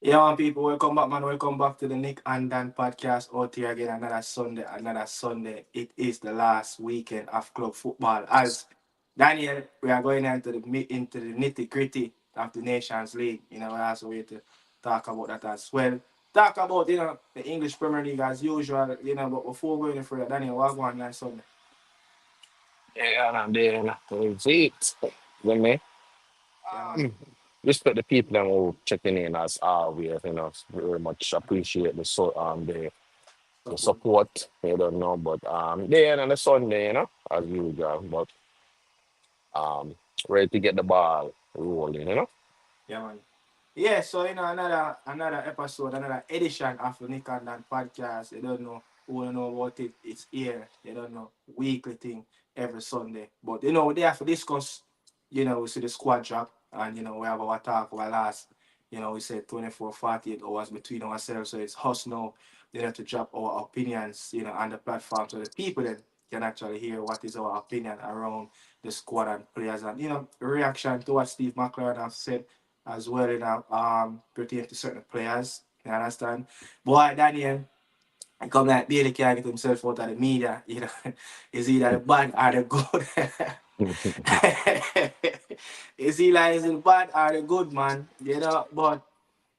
Yeah, man, people, welcome back, man. Welcome back to the Nick and Dan podcast. Out here again, another Sunday, another Sunday. It is the last weekend of club football. As Daniel, we are going into the nitty gritty of the Nations League. We're also here to talk about that as well. Talk about the English Premier League as usual. But before going any further, Daniel, what going on Sunday? Yeah, and I'm there. See, with me. Yeah, man. Um, Respect the people that who checking in as always. Very much appreciate the Support. support. You don't know, but there on the Sunday, as usual. But um, ready to get the ball rolling. Yeah, man. Yeah, so another episode, another edition of the Nick and Dan podcast. You don't know who don't know about it. It's here. You don't know weekly thing every Sunday. But we there to discuss. We see the squad drop and we have our talk our last. We said 24, 48 hours between ourselves. So it's us now, to drop our opinions, on the platform so the people then can actually hear what is our opinion around the squad and players and reaction to what Steve McLaren have said as well, pertaining to certain players. You understand? Boy, Daniel, I come like Bailey can't get himself out of the media, Is either the bad or the good? Is he like is it bad or the good man? But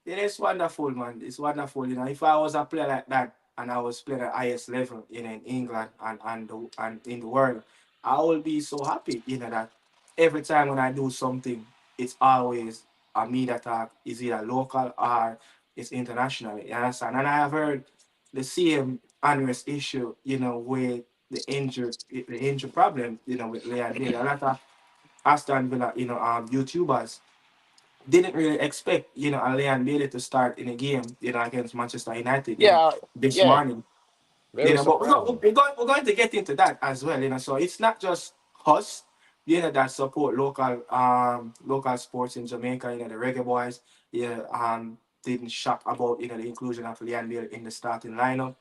it's wonderful, man. It's wonderful. If I was a player like that and I was playing at highest level, in England and in the world, I will be so happy, that every time when I do something, it's always a media talk, is either local or it's international. You understand? And I have heard the same Unrest issue, with the injury problem, with Leon Bailey. A lot of Aston Villa, YouTubers didn't really expect, Leon Bailey to start in a game, against Manchester United, Yeah, this yeah, morning. very But surprising. we're going to get into that as well, So it's not just us, that support local sports in Jamaica, the Reggae Boys, didn't shock about, the inclusion of Leon Bailey in the starting lineup.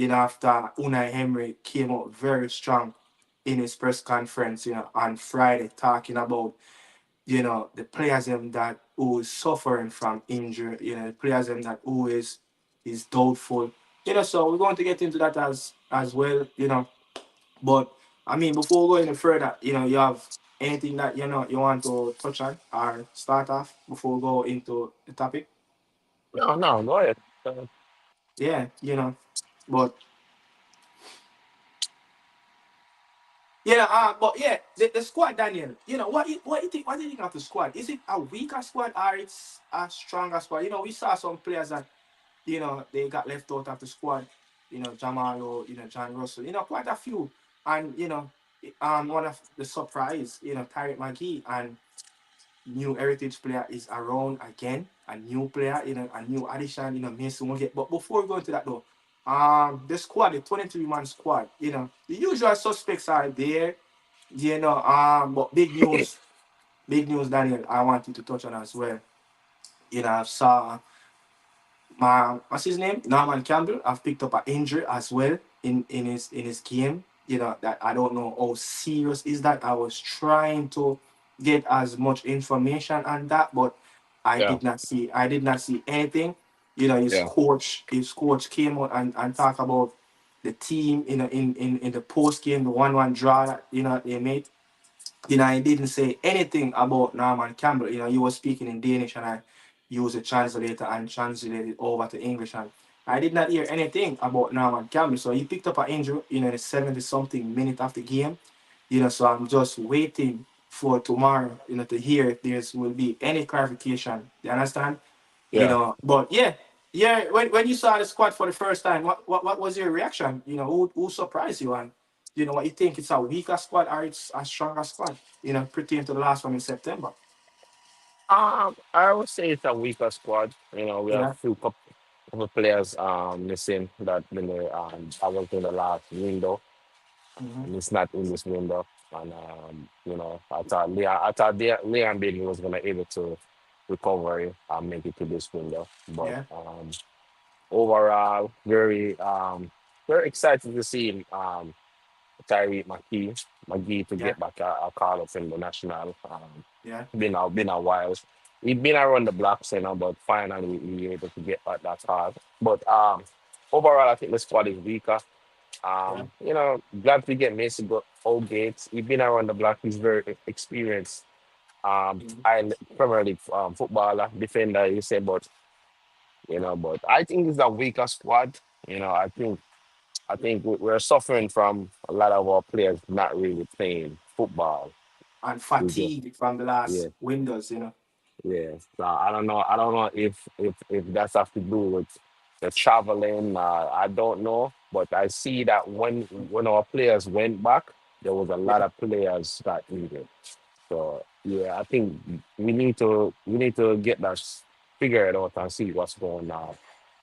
After Unai Emery came out very strong in his press conference, on Friday, talking about the players them that who is suffering from injury, the players them that who is doubtful. So we're going to get into that as well, But I mean, before we go any further, you have anything that you want to touch on or start off before we go into the topic? No, no, go ahead. Yeah, But the squad, Daniel. What do you think of the squad? Is it a weaker squad or it's a stronger squad? We saw some players that they got left out of the squad. Jamalo, John Russell, quite a few. And, one of the surprise, Tyreek Magee and new heritage player is around again, a new player, a new addition, Mason will get. But before we go into that though, the squad, the 23-man squad, the usual suspects are there, but big news, Daniel, I wanted to touch on as well. I saw what's his name? Norman Campbell. I've picked up an injury as well in his game. That I don't know how serious is that. I was trying to get as much information on that, but Yeah, I did not see anything. yeah, His coach came out and talked about the team, in the post game, the 1-1 draw that they made. He didn't say anything about Norman Campbell. He was speaking in Danish and I used a translator and translated it over to English. And I did not hear anything about Norman Campbell. So he picked up an injury, in the 70 something minute of the game. So I'm just waiting for tomorrow, to hear if there will be any clarification. You understand? yeah. But yeah. When you saw the squad for the first time, what was your reaction? Who surprised you, and what you think it's a weaker squad or it's a stronger squad? Pertaining to the last one in September. I would say it's a weaker squad. We have Yeah. few couple players missing that I was in the last window, Hmm. and it's not in this window. And I thought Leon Bailey was gonna able to recover it and make it to this window. But Yeah. overall, very excited to see Tyreek Magee to Yeah. get back a call up in the national. Yeah. Been a while. we've been around the blocks, but finally we were able to get that hard. But overall, I think the squad is weaker. Yeah. Glad to get Mason go Holgate. He's been around the block. He's very experienced. Mhm. And Premier League footballer, defender, you say, but I think it's a weaker squad. I think we're suffering from a lot of our players not really playing football. And We just, fatigue from the yeah, last windows. yeah. So I don't know. I don't know if that's have to do with the traveling. I don't know, but I see that when our players went back, there was a lot Yeah. of players that needed. So yeah, I think we need to get that figured out and see what's going on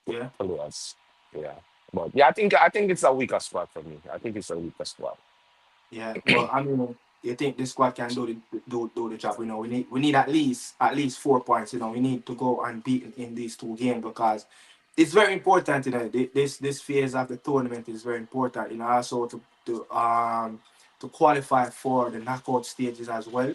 with Yeah. players. Yeah, but yeah, I think it's a weaker squad for me. I think it's a weaker squad. Yeah, but I mean, you think this squad can do the job? We need at least 4 points. We need to go unbeaten in these two games because it's very important. This phase of the tournament is very important. Also to qualify for the knockout stages as well.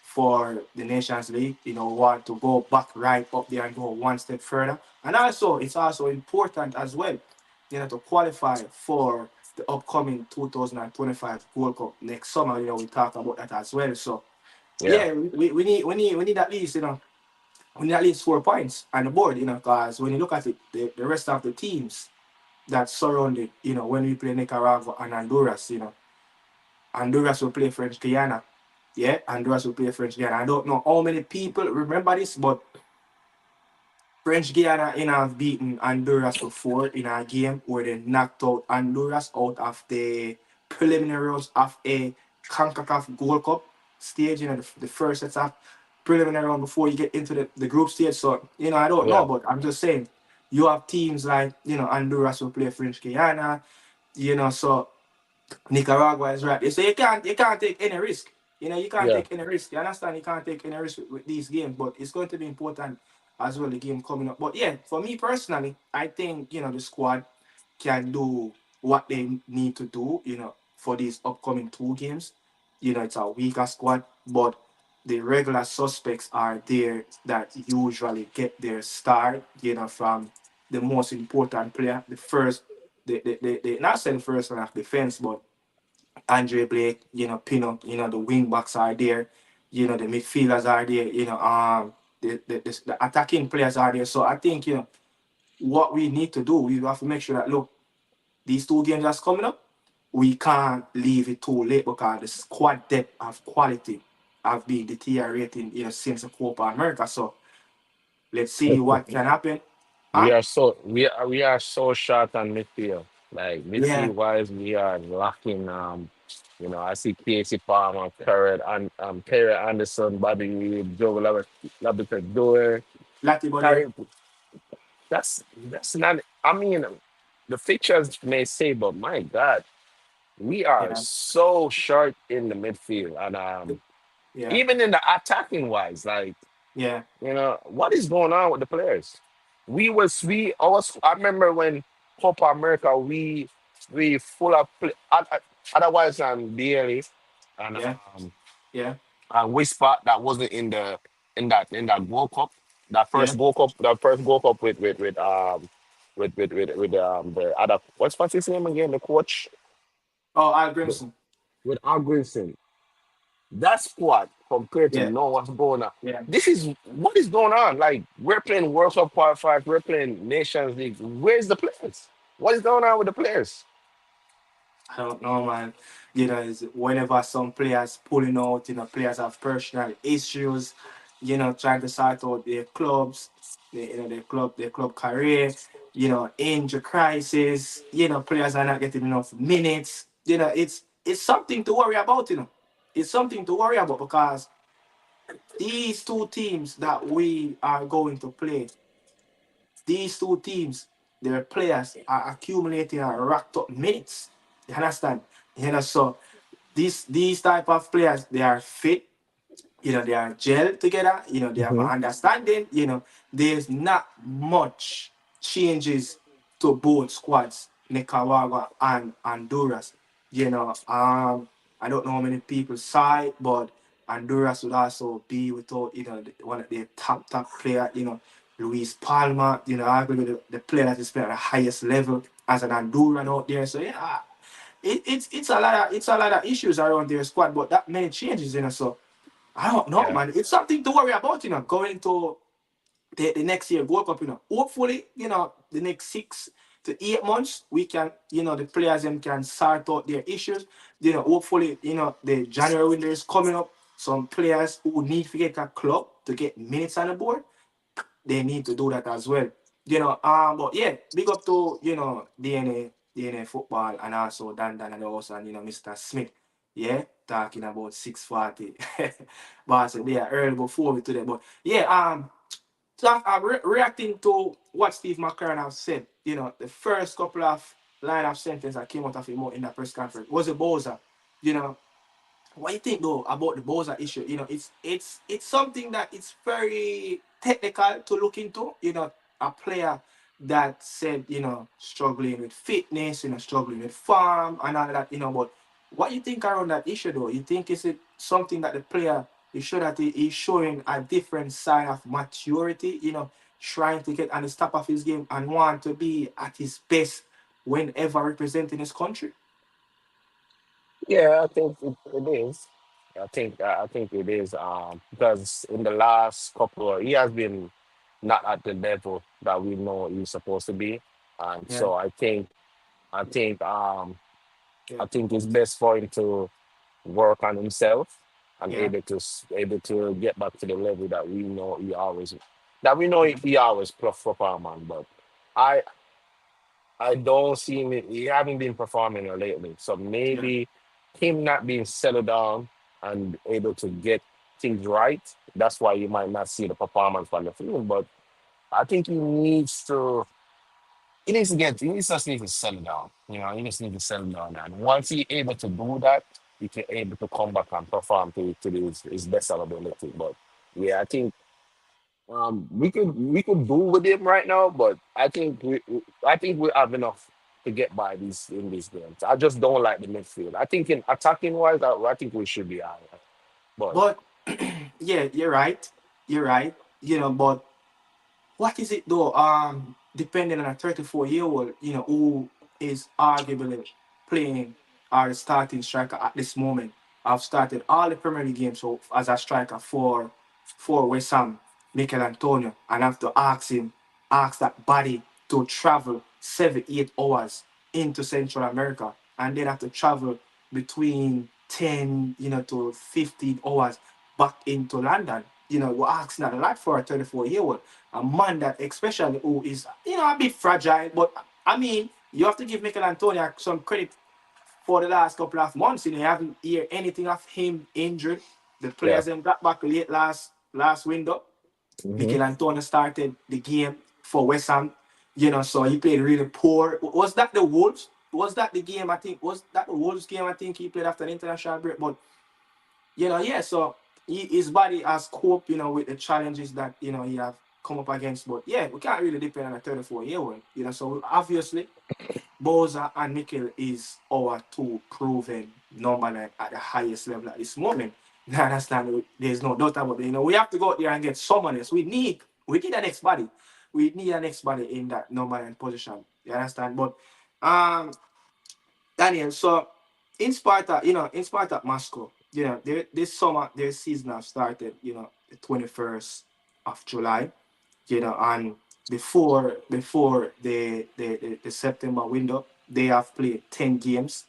For the Nations League. Want to go back right up there and go one step further. And also, it's also important as well. To qualify for the upcoming 2025 World Cup next summer. We talk about that as well. So Yeah, yeah, we need at least we need at least 4 points on the board. Because when you look at it, the rest of the teams that surrounded, when we play Nicaragua and Honduras, Honduras will play French Guyana. Yeah, Honduras will play French Guyana. I don't know how many people remember this, but French Guiana have beaten Honduras before in a game where they knocked out Honduras out of the preliminary rounds of a CONCACAF Gold Cup stage, the first set of preliminary round before you get into the group stage. So, I don't know, yeah, but I'm just saying, you have teams like, Honduras will play French Guiana, so Nicaragua is right. They say you can't take any risk. You can't yeah. take any risk. You understand? You can't take any risk with these games, but it's going to be important as well, the game coming up. But yeah, for me personally, I think the squad can do what they need to do, for these upcoming two games. It's a weaker squad, but the regular suspects are there that usually get their start, from the most important player, the first, the not saying first line of defense, but Andre Blake, Pinnock, the wing backs are there, the midfielders are there, the attacking players are there. So I think, what we need to do, we have to make sure that, look, these two games that's coming up, we can't leave it too late because the squad depth of quality have been deteriorating, since the Copa America. So let's see what can happen. We Huh? are so short on midfield. Like Yeah, midfield wise, we are lacking. I see Casey Palmer, Perry Anderson, Bobby Reed, Joe Labita Doer, Latibo there. Harry. That's not. I mean, the fixtures may say, but my God, we are Yeah, so short in the midfield, and yeah, even in the attacking wise, like. yeah, What is going on with the players? I remember when Copa America, we full of otherwise barely, and yeah, yeah, Whisper that wasn't in that World Cup, yeah. that first World Cup with the other, what's his name again, the coach, Oh, Al with, Grimson. with Algrinson. That squad compared to Yeah, know what's going on. yeah. This is what is going on. Like we're playing World Cup qualifiers, we're playing Nations League. Where's the players? What is going on with the players? I don't know, man. Is whenever some players pulling out, players have personal issues, trying to sort out their clubs, their club career, injury crisis, players are not getting enough minutes. It's something to worry about, It's something to worry about because these two teams that we are going to play, these two teams, their players are accumulating and racked up minutes. You understand? So these type of players, they are fit, they are gel together, they have an Hmm. understanding, there's not much changes to both squads, Nicaragua and Honduras. I don't know how many people saw it, but Honduras would also be without, one of their top player, Luis Palma, arguably the player that is playing at the highest level as an Honduran out there. So yeah, it's a lot of issues around their squad, but that many changes, So I don't know, Yeah. man. It's something to worry about, going to the next year World Cup, Hopefully, the next 6 to 8 months, we can, the players them can sort out their issues. Hopefully, the January window is coming up. Some players who need to get a club to get minutes on the board, they need to do that as well. But yeah, big up to, DNA football, and also Dan and also, and Mr. Smith. Yeah, talking about 640. But I said they are early before we today. But yeah, so I'm reacting to what Steve McCurran has said. The first couple of line of sentence that came out of him in that press conference was a Boza. You know, what you think though about the Boza issue? It's something that it's very technical to look into. A player that said, struggling with fitness, struggling with farm and all that. But what you think around that issue though? You think is it something that the player is sure that he is showing a different side of maturity? Trying to get on the top of his game and want to be at his best whenever representing his country. Yeah, I think it is. I think it is. Because in the last couple, he has been not at the level that we know he's supposed to be, and Yeah, so I think yeah, I think it's best for him to work on himself and yeah. able to get back to the level that we know he always perform on. But I I don't see him. He haven't been performing lately. So Yeah. maybe him not being settled down and able to get things right. That's why you might not see the performance on the field. But I think he needs to. He needs just need to settle down. He just needs to settle down. And once he able to do that, he can able to come back and perform to his best ability. But yeah, I think we could do with him right now, but I think we have enough to get by these games. I just don't like the midfield. I think in attacking wise, I think we should be higher. But But yeah, you're right. You're right. But what is it though? Depending on a 34-year-old, who is arguably playing our starting striker at this moment. I've started all the Premier League games so as a striker for West Ham, Michail Antonio, and I have to ask that body to travel 7, 8 hours into Central America, and then have to travel between 10, to 15 hours back into London. We're asking that a lot for a 34-year-old, a man that especially who is a bit fragile. But I mean, you have to give Michael Antonio some credit for the last couple of months. You haven't heard anything of him injured. The yeah. players then got back late last window. Hmm. Michael Antonio started the game for West Ham. So he played really poor. Was that the Wolves? Was that the game? I think was that the Wolves game. I think he played after the international break. But yeah, so his body has coped, with the challenges that, he have come up against. But yeah, we can't really depend on a 34-year-old, so obviously Boza and Mikel is our two proven number nine at the highest level at this moment. I understand there's no doubt about it. We have to go out there and get someone else. We need an next body. We need an next body in that number nine position. You understand? But um Daniel, so in Sparta Moscow, this summer their season have started, the 21st of July, and before the September window, they have played 10 games.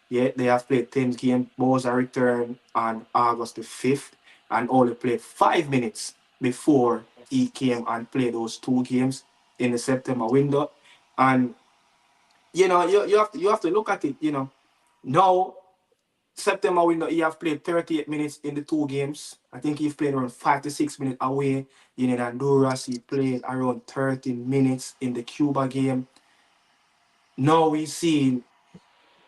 Yeah, they have played 10 games. Boza returned on August the 5th and only played 5 minutes before he came and played those two games in the September window. And you have to look at it, now September window, he have played 38 minutes in the two games. I think he played around 5 to 6 minutes away. In Honduras, he played around 13 minutes in the Cuba game. Now we see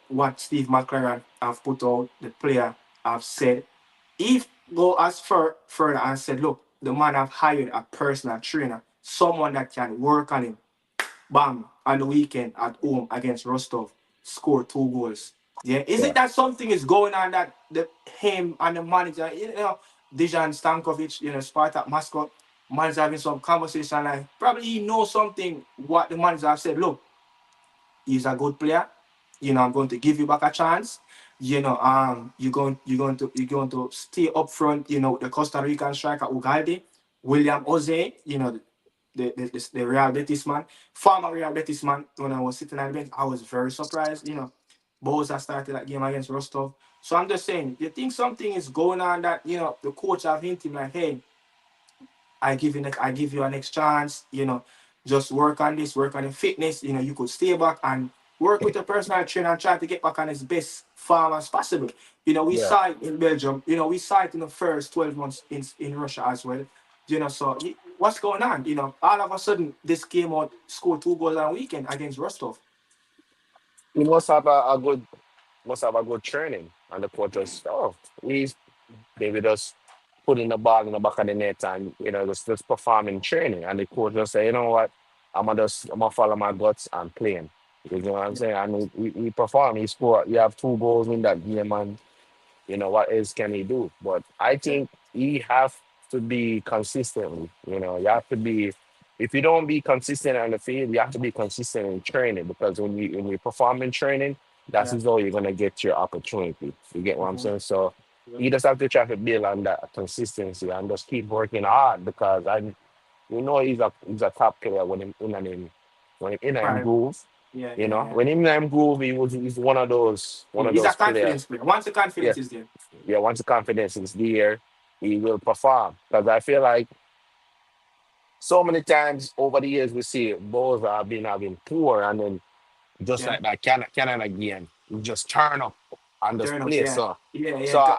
what Steve McLaren have put out, the player have said. If go as further and said, look, the man have hired a personal trainer, someone that can work on him. Bam, on the weekend at home against Rostov, score 2 goals. Yeah, is it Yeah. that something is going on that the him and the manager, Dejan Stankovic, Spartak mascot, manager having some conversation like probably he knows something what the manager have said. Look, he's a good player. I'm going to give you back a chance. You're going to stay up front. The Costa Rican striker Ugalde, William Jose. The Real Betis man, former Real Betis man. When I was sitting at the bench, I was very surprised. Boza started that game against Rostov. So I'm just saying, you think something is going on that the coach have hinted like, hey, I give you a next chance. Just work on this, work on your fitness. You could stay back and work with a personal trainer and try to get back on his best form as possible. We Yeah. saw it in Belgium. We saw it in the first 12 months in Russia as well. So what's going on? All of a sudden this came out, scored 2 goals on a weekend against Rostov. He must have a good training. And the coach just, oh, he's maybe just putting the ball in the back of the net and just performing training. And the coach just say, you know what, I'm gonna follow my guts and playing. You know what I'm Yeah, saying? And he performed. He scored. You have 2 goals in that game, and what else can he do? But I yeah, think he have to be consistently. You have to be. If you don't be consistent on the field, you have to be consistent in training because when you perform in training, that's yeah. as though you're gonna get your opportunity. You get what I'm Mhm. saying? So Yeah. you just have to try to build on that consistency and just keep working hard because he's a top player when him in him Right. groove. Yeah, yeah, yeah. When him in him groove, he's one of those one Yeah, of he's a those players. confidence player. Once the Yeah, confidence is there. yeah, once the confidence is there, he will perform. Because I feel like so many times over the years we see both have been having poor and then just Yeah. like that Canada game, you just turn up and just Turn ups, play. yeah. So Yeah, yeah. so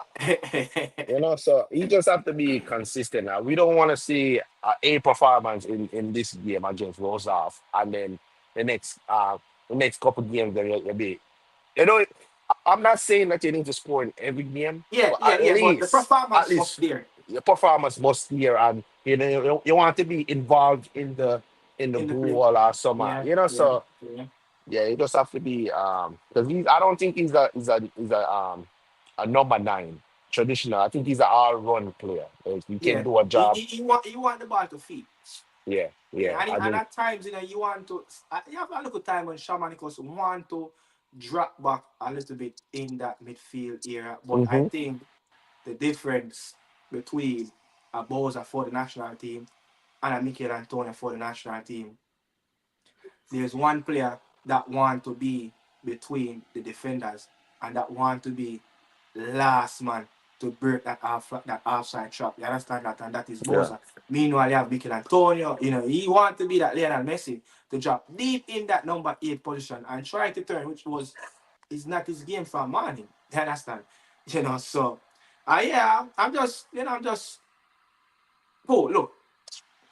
so you just have to be consistent now. We don't want to see a performance in this game against Rosov and then the next uh the next couple games then you'll be you know I'm not saying that you need to score in every game, Yeah, but yeah, yeah. But the at performance must least be there your performance must be here, and you want to be involved in the in the play. goal or some Yeah, yeah, so yeah, yeah, you just have to be because I don't think he's a number 9 traditional. I think he's an all run player. He can yeah. do a job. You want the ball to feed. Yeah, Yeah, yeah. and, I and think at times, you want to. You have a little time when Shaman Nichols want to drop back a little bit in that midfield area. But I hmm think the difference between a Boza for the national team and a Mikel Antonio for the national team, there's one player that want to be between the defenders and that want to be last man to break that offside trap. You understand that? And that is yeah, Boza. Meanwhile, you have Mikel Antonio. He want to be that Lionel Messi to drop deep in that number 8 position and try to turn, which is not his game for morning. You understand? So yeah, I'm just oh look,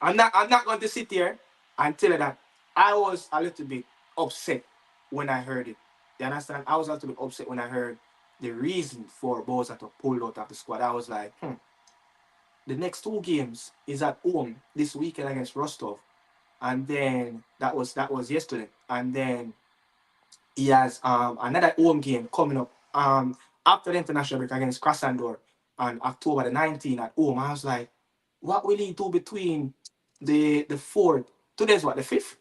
I'm not going to sit here and tell you that I was a little bit upset when I heard it. You understand? I was a little bit upset when I heard the reason for Boza to pull out of the squad. I was like, the next 2 games is at home this weekend against Rostov, and then that was yesterday, and then he has another home game coming up after the international break against Krasnodar on October the 19th at home. I was like, what will he do between the fourth? Today's what, the fifth?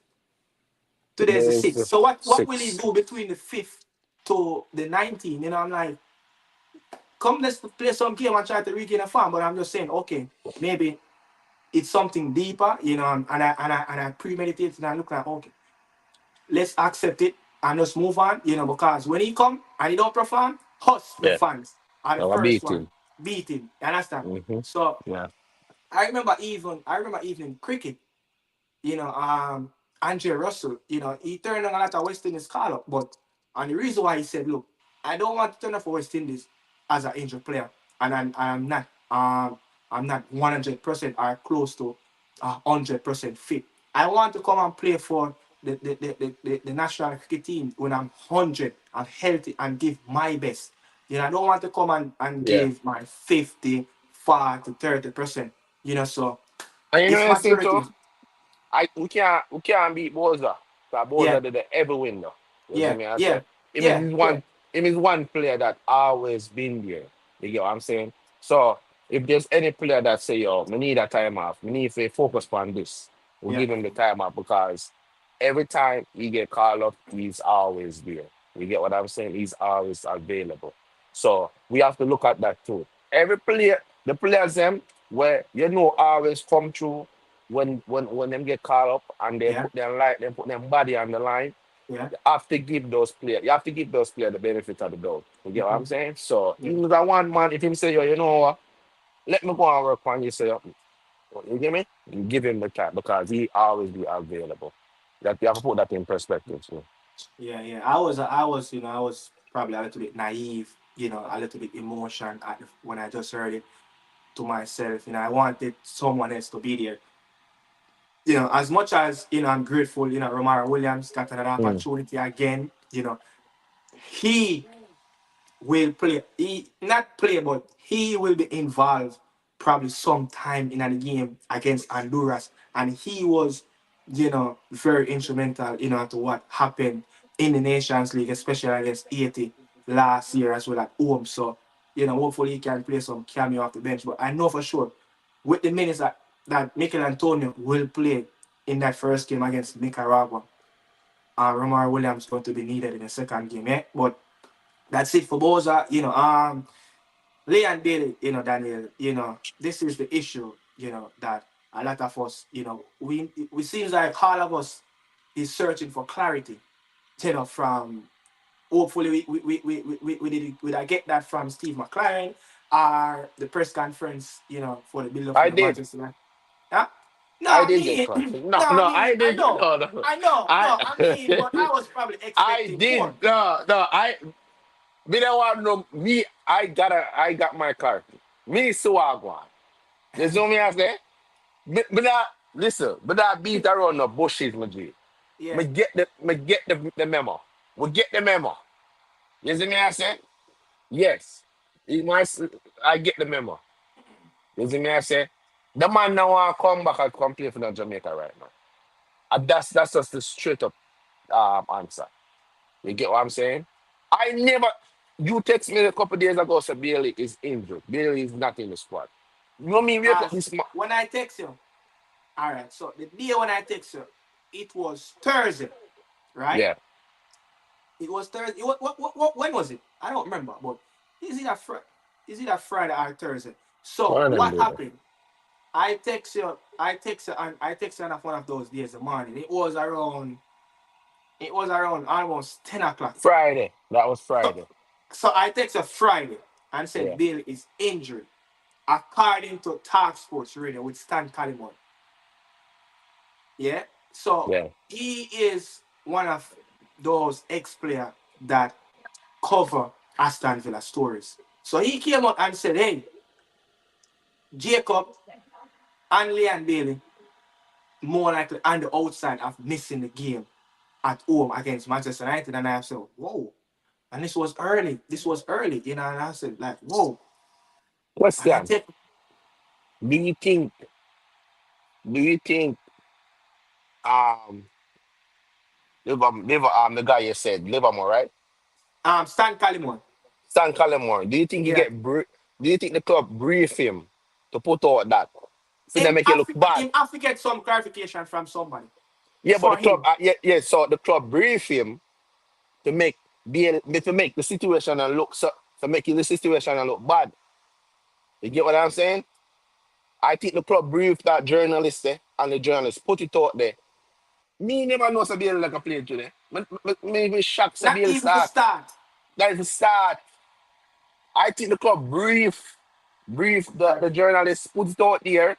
Today's the there's sixth. the So what will he 6. do between the fifth to the 19th? I'm like, come let's play some game and try to regain a form. But I'm just saying, okay, maybe it's something deeper, and I premeditated and I look like, okay, let's accept it and just move on, because when he come and he don't perform, us the Yeah, fans are the I'm a first beat one him. beating. You understand? hmm So Yeah, I remember even cricket, Andre Russell, he turned on a lot of West Indies call up, but and the reason why he said, look, I don't want to turn up for West Indies as an injured player, and I'm not 100% or close to 100% fit. I want to come and play for the national cricket team when I'm 100 and healthy and give my best. I don't want to come and yeah. give my 50, 40, 30%. So And it's this thing too, maturity. we can't beat Boza. Because Yeah, Boza did the ever win though. You see yeah, me? I yeah, say, even yeah, this yeah, one. him is one player that always been there. You get what I'm saying? So if there's any player that say, yo, we need a time off, we need to focus on this, we'll Yeah, give him the time off because every time he get called up, he's always there. You get what I'm saying? He's always available. So we have to look at that too. Every player, the players them where always come through when them get called up and yeah, they put their body on the line. yeah. You have to give those players the benefit of the doubt. You get what I'm Hmm. saying? So Yeah, even that one man, if him say, yo, you know what, let me go and work on you, say, you get me? You give him the time because he always be available. That you have to put that in perspective. So. yeah, yeah. I was probably a little bit naive, a little bit emotion when I just heard it to myself. I wanted someone else to be there. As much as I'm grateful. Romaro Williams got another Mm. opportunity again. He will play. He not play, but he will be involved probably sometime in a game against Honduras, and he was, very instrumental, to what happened in the Nations League, especially against Haiti last year as well at home. So, hopefully he can play some cameo off the bench. But I know for sure with the minutes that Michail Antonio will play in that first game against Nicaragua, Romar Williams going to be needed in the second game. Yeah, but that's it for Boza. Lee and Bailey, Daniel, this is the issue, that a lot of us, we seems like all of us is searching for clarity, from hopefully we I get that from Steve McLaren or the press conference, for the build up for I the did. Manchester United. Yeah? No, I I did get mean, confident. no, No, I no, mean, I I did. know, No, no. I know, I no, I mean, but I was probably I expecting more. did. No, no, me don't want no me. I got my car. Me Suwagwan. You see me I say? But that listen, but that beat around the bushes, my G. Yeah. Me get the memo. We get the memo. You see me I say? Yes. It might, I get the memo. You see me I say? The man now want to come back and come play for the Jamaica right now. And that's just the straight up answer. You get what I'm saying? I never. You text me a couple days ago, said Bailey is injured. Bailey is not in the squad. You know me, wake Uh, up this when I text you, all right. So the day when I text you, it was Thursday, right? Yeah. It was Thursday. When was it? I don't remember. But is it a is it a Friday or Thursday? So One of them what do that. happened? I text you on one of those days in the morning. It was around almost 10 o'clock. Friday. That was So, Friday. so I text you Friday and said Yeah. Bill is injured, according to Talk Sports Radio with Stan Calimon. Yeah. So Yeah. he is one of those ex-player that cover Aston Villa stories. So he came out and said, "Hey, Jacob and Leon Bailey more likely on the outside of missing the game at home against Manchester United." And I said, "Whoa!" And this was early. This was early, And I said, like, "Whoa!" And I Question. take Do you think do you think um the guy you said, Livermore, right? Stan Calimon. Stan Cullimore, do you think Yeah. do you think the club brief him to put out that? For them make it look bad? Him have to get some clarification from somebody Yeah, but the for club, him. yeah, so the club brief him to make the situation and look so to make the situation and look bad. You get what I'm saying? I think the club briefed that journalist there, and the journalist put it out there. Me never know Sabiel like a player today. Me shocked Not Sabiel even to start. start. That is the start. I think the club brief the Okay. journalist, put it out there.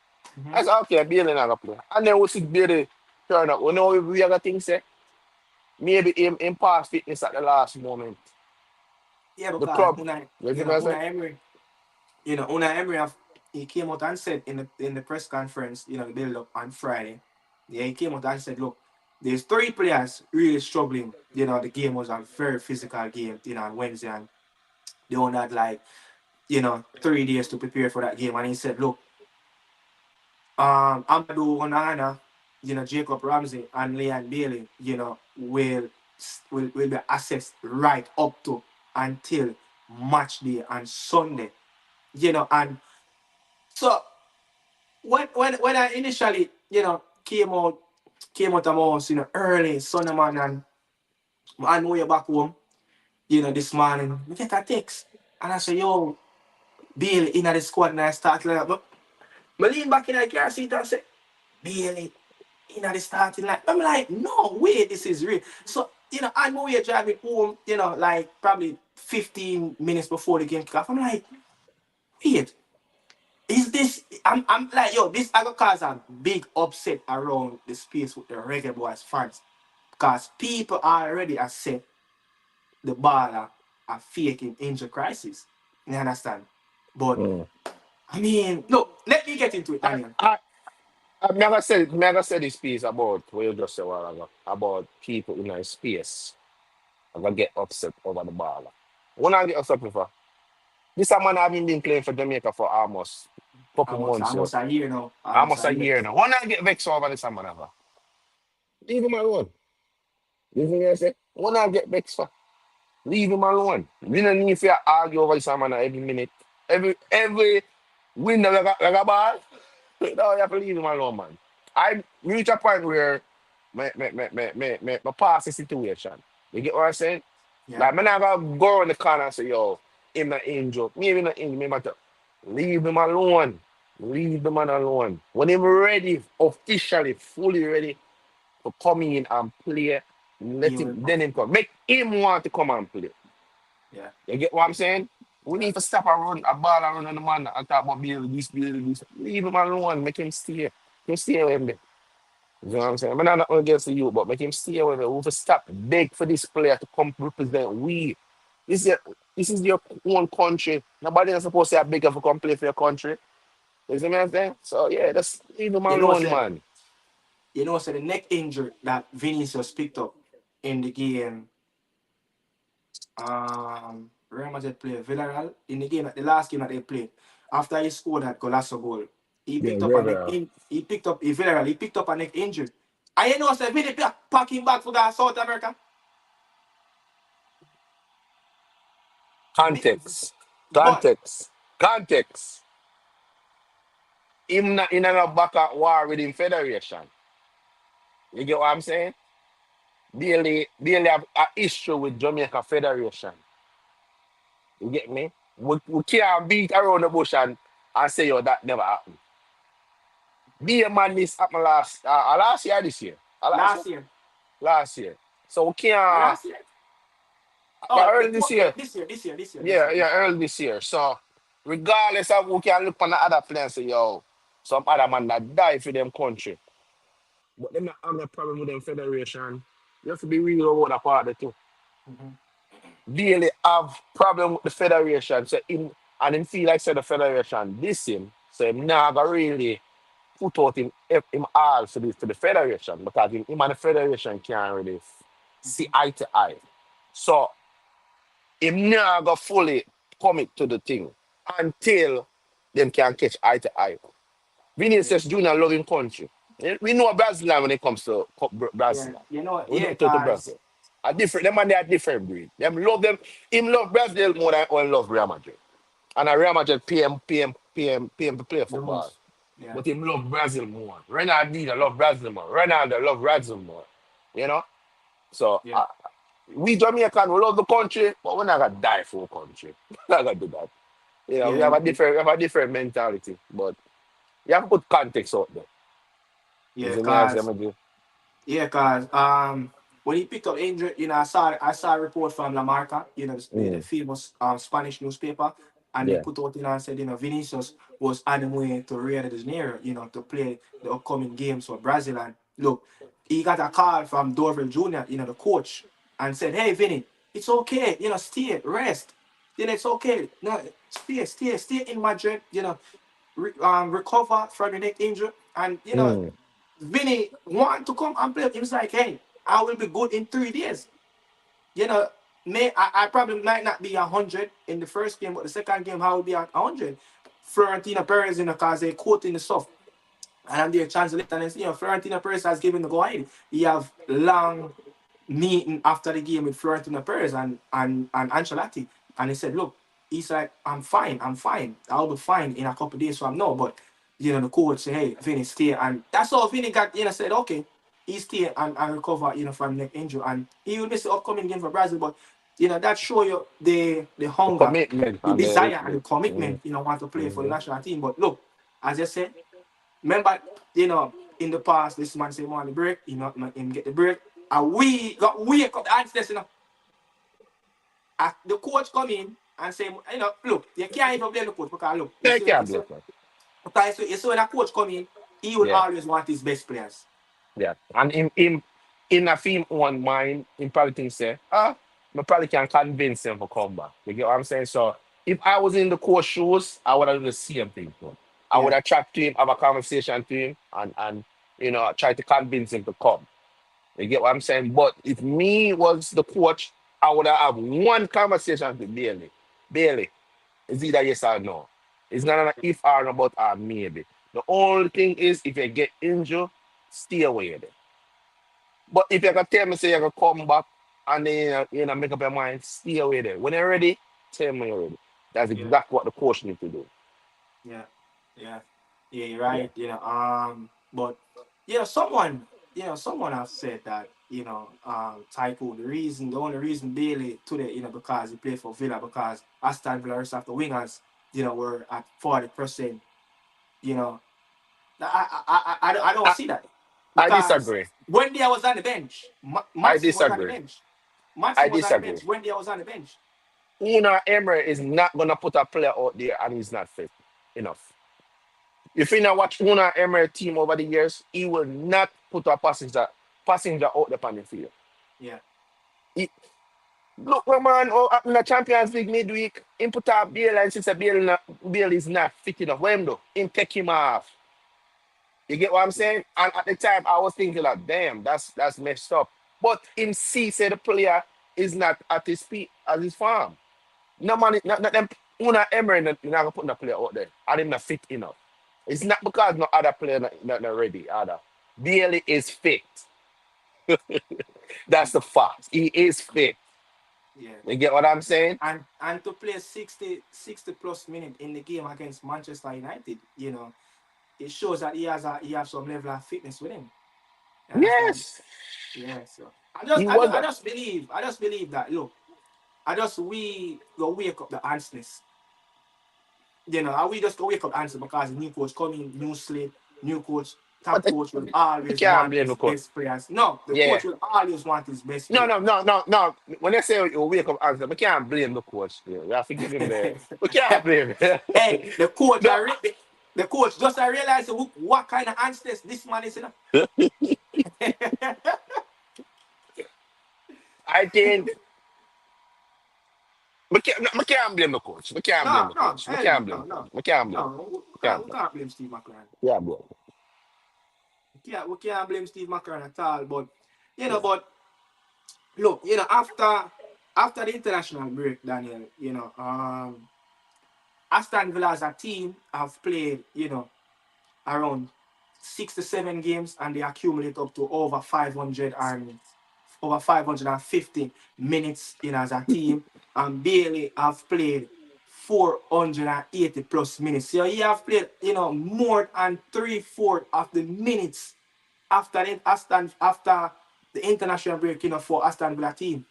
I Hmm. said, okay, Bailey not a play. And then we see Bailey turn up. We know we have a thing say. Maybe him pass fitness at the last moment. Yeah, The because club, you see me I say? Unai Emery he came out and said in the press conference, the build up on Friday. Yeah, he came out and said, look, there's three players really struggling. The game was a very physical game, on Wednesday, and they only had like, 3 days to prepare for that game. And he said, look, Amadou Onana, Jacob Ramsey and Leon Bailey, will be assessed right up to. until match day on Sunday. And so when I initially, came out of my house, early Sunday morning, and on my way back home, this morning, we get a text. And I say, yo, Bill in the squad, and I start like that. But I lean back in the car seat and say, Bill in the starting line. I'm like, no way, this is real. So, on my way driving home, like probably 15 minutes before the game kick off, I'm like, wait, is this, I'm like, yo, this I gonna cause a big upset around the space with the Reggae Boys fans. Because people already are said the baller are faking injury crisis. You understand? But Mm. I mean, look, let me get into it, I, Daniel. I, I've never said this piece about what you just said a while ago about people in a space. I'm gonna get upset over the ball. When I get upset for this, a man having been playing for Jamaica for almost a couple Almost months, almost a year now. Almost almost a a year. year now. When I get vexed over this, a man ever leave him alone. You think I say? When I get vexed for, leave him alone. We don't need to argue over this, a man every minute, every window like a ball. No, you have to leave him alone, man. I reach a point where my pass the situation. You get what I'm saying? Yeah. Like, man, I gotta go in the corner and say, yo, him not injured. Maybe not injured, me matter. Leave him alone. Leave the man alone. When him ready, officially, fully ready to come in and play, He let him, will then come. him come. Make him want to come and play. Yeah. You get what I'm saying? We Yeah. need to stop and run a ball and run on the man and talk about build this. Leave him alone. Make him stay. Make him stay with me. You know what I'm saying? I'm not against you, but make him stay with me. We have to stop beg for this player to come represent we. This is your, this is your own country. Nobody is supposed to have bigger for come play for your country. You see what I'm saying? So yeah, just leave him You know, alone, say, man. the neck injury that Vinicius picked up in the game. Real Madrid play Villarreal in the game, the last game that they played. After he scored that Golasso goal, he Yeah, picked up a neck brother. in. He picked up in Villarreal. He picked up a neck injury. I say, Vinny packing back for that South America. Vi- Context. But Context. Context. Him not in a back at war with him federation. You get what I'm saying? Daily have an issue with Jamaica Federation. You get me? We can't beat around the bush and say, yo, that never happened. Be a man, this happened last year, this year. Last year? last year, Last year. So we can't, last year. yeah, Oh, early this yeah, year. this Yeah, year, yeah, this year. early this year. So regardless of who can look on the other players and say, yo, some other man that die for them country. But them not have no problem with them federation. You have to be real about that part of it too. Mhm. Really have problem with the federation. So him and him feel like say the federation this him. So him now go really put out him all for the federation because him and the federation can't really see Mhm. eye to eye. So him now go fully commit to the thing until them can catch eye to eye. Yeah, Vinicius Junior loving country. We know Brazil when it comes to yeah. Brazil. We know Yeah, to Brazil. cause A different them and they are different breed. Them love them. Him love Brazil more than one love Real Madrid. And a Real Madrid PM to play the football. most. Yeah, But him love Brazil more. Ronaldinho love Brazil more. Ronaldo love Brazil more. You know? So yeah, we Jamaican we love the country, but we're not gonna die for the country. We're not gonna do that. You know, yeah, we have a different mentality. But you have to put context out there. You yeah. see me I say, Cause Maggie? when he picked up injury, I saw a report from La Marca, the Mm, famous Spanish newspaper, and they yeah. put out and said, Vinicius was on the way to Rio de Janeiro, to play the upcoming games for Brazil. And look, he got a call from Dorval Jr., the coach, and said, hey, Vinny, it's okay, stay, rest. It's okay. No, stay in Madrid, recover from the neck injury. And, Mm, Vinny want to come and play. He was like, hey, I will be good in 3 days. You know, I probably might not be 100 in the first game, but the second game I will be at 100. Florentina Perez, cause they quote in the stuff. And I'm there translating and Florentina Perez has given the go ahead. He have long meeting after the game with Florentino Perez and Ancelotti, and he said, "Look, he's like, I'm fine. I'll be fine in a couple of days from now." But the coach said, "Hey, Vinny, stay," and that's all. Vinny got said, "Okay, he stay and recover from neck injury, and he will miss the upcoming game for Brazil." But that show you the The hunger, commitment the and desire, and the mm, commitment. Want to play for the mhm. national team. But look, as I said, remember, in the past, this man say, "Man, the break," not him get the break. And we got wake up the answers, the coach come in and say, look, you can't even blame the coach because look, Yeah, can't blame her. you see when a coach come in, he will Yeah, always want his best players. yeah. And in a film one mind, him probably think say, I probably can convince him for come back. You get what I'm saying? So if I was in the coach shoes, I would have done the same thing to him. I would Yeah, have chat to him, have a conversation to him, and try to convince him to come. You get what I'm saying? But if me was the coach, I would have one conversation with Bailey. Bailey, it's either yes or no. It's not an if or no but or maybe. The only thing is if you get injured, stay away with it. But if you can tell me say you can come back and then make up your mind, stay away there. When you're ready, tell me you're ready. That's yeah, exactly what the coach needs to do. yeah, yeah, yeah. You're Yeah. right. But someone have said that Typo the only reason Bailey today because he played for Villa because Aston Villa rest after wingers were at 40%. You know, I don't I, see that I because disagree. Wendy I was on the bench. I Matson was on the disagree. bench. I Matson was on the disagree. bench. Wendy I was on the bench. Una Emery is not gonna put a player out there and he's not fit enough. If you now watch Una Emery team over the years, he will not put a passenger out there on the field. Yeah, He, look, my man, in the Champions League midweek, he put up Bale and since Bale is not fit enough. What him do? Him take him off. You get what I'm saying? And at the time, I was thinking like, damn, that's messed up. But him see say the player is not at his peak as his farm. No man, not them. Una Emery, not gonna put no player out there. And him not fit enough. It's not because no other player not ready either. Bailey is fit. That's the fact. He is fit. yeah. You get what I'm saying? And to play 60 plus minutes in the game against Manchester United, it shows that he has some level of fitness with him. You understand? Yes. Yeah. So He was I just believe that. Look, we go wake up the answers. And we just go wake up answer because the new coach coming, new slate, new coach, top but coach will I always can't want blame his the coach. best players. No, the Yeah. coach will always want his best No, player. no, no, no, no. When they say you wake up answer, we can't blame the coach. Yeah, we have to give him there. We can't blame him. Hey, the coach, No, the coach just I realize what kind of answers this man is. I think we can't blame the coach. We can't blame No, the no, coach. We hell can't no, blame no, the coach. no, We can't blame the no. coach. We We can't blame. can't blame Steve McLaren. Yeah, bro. We can't blame Steve McLaren at all. But Yeah. look, after the international break, Daniel, Aston Villa as a team have played, around 6 to 7 games, and they accumulate up to over 550 minutes in as a team. And Bailey have played 480 plus minutes. So he have played, more than three-fourths of the minutes after the international break, for Aston Villa team.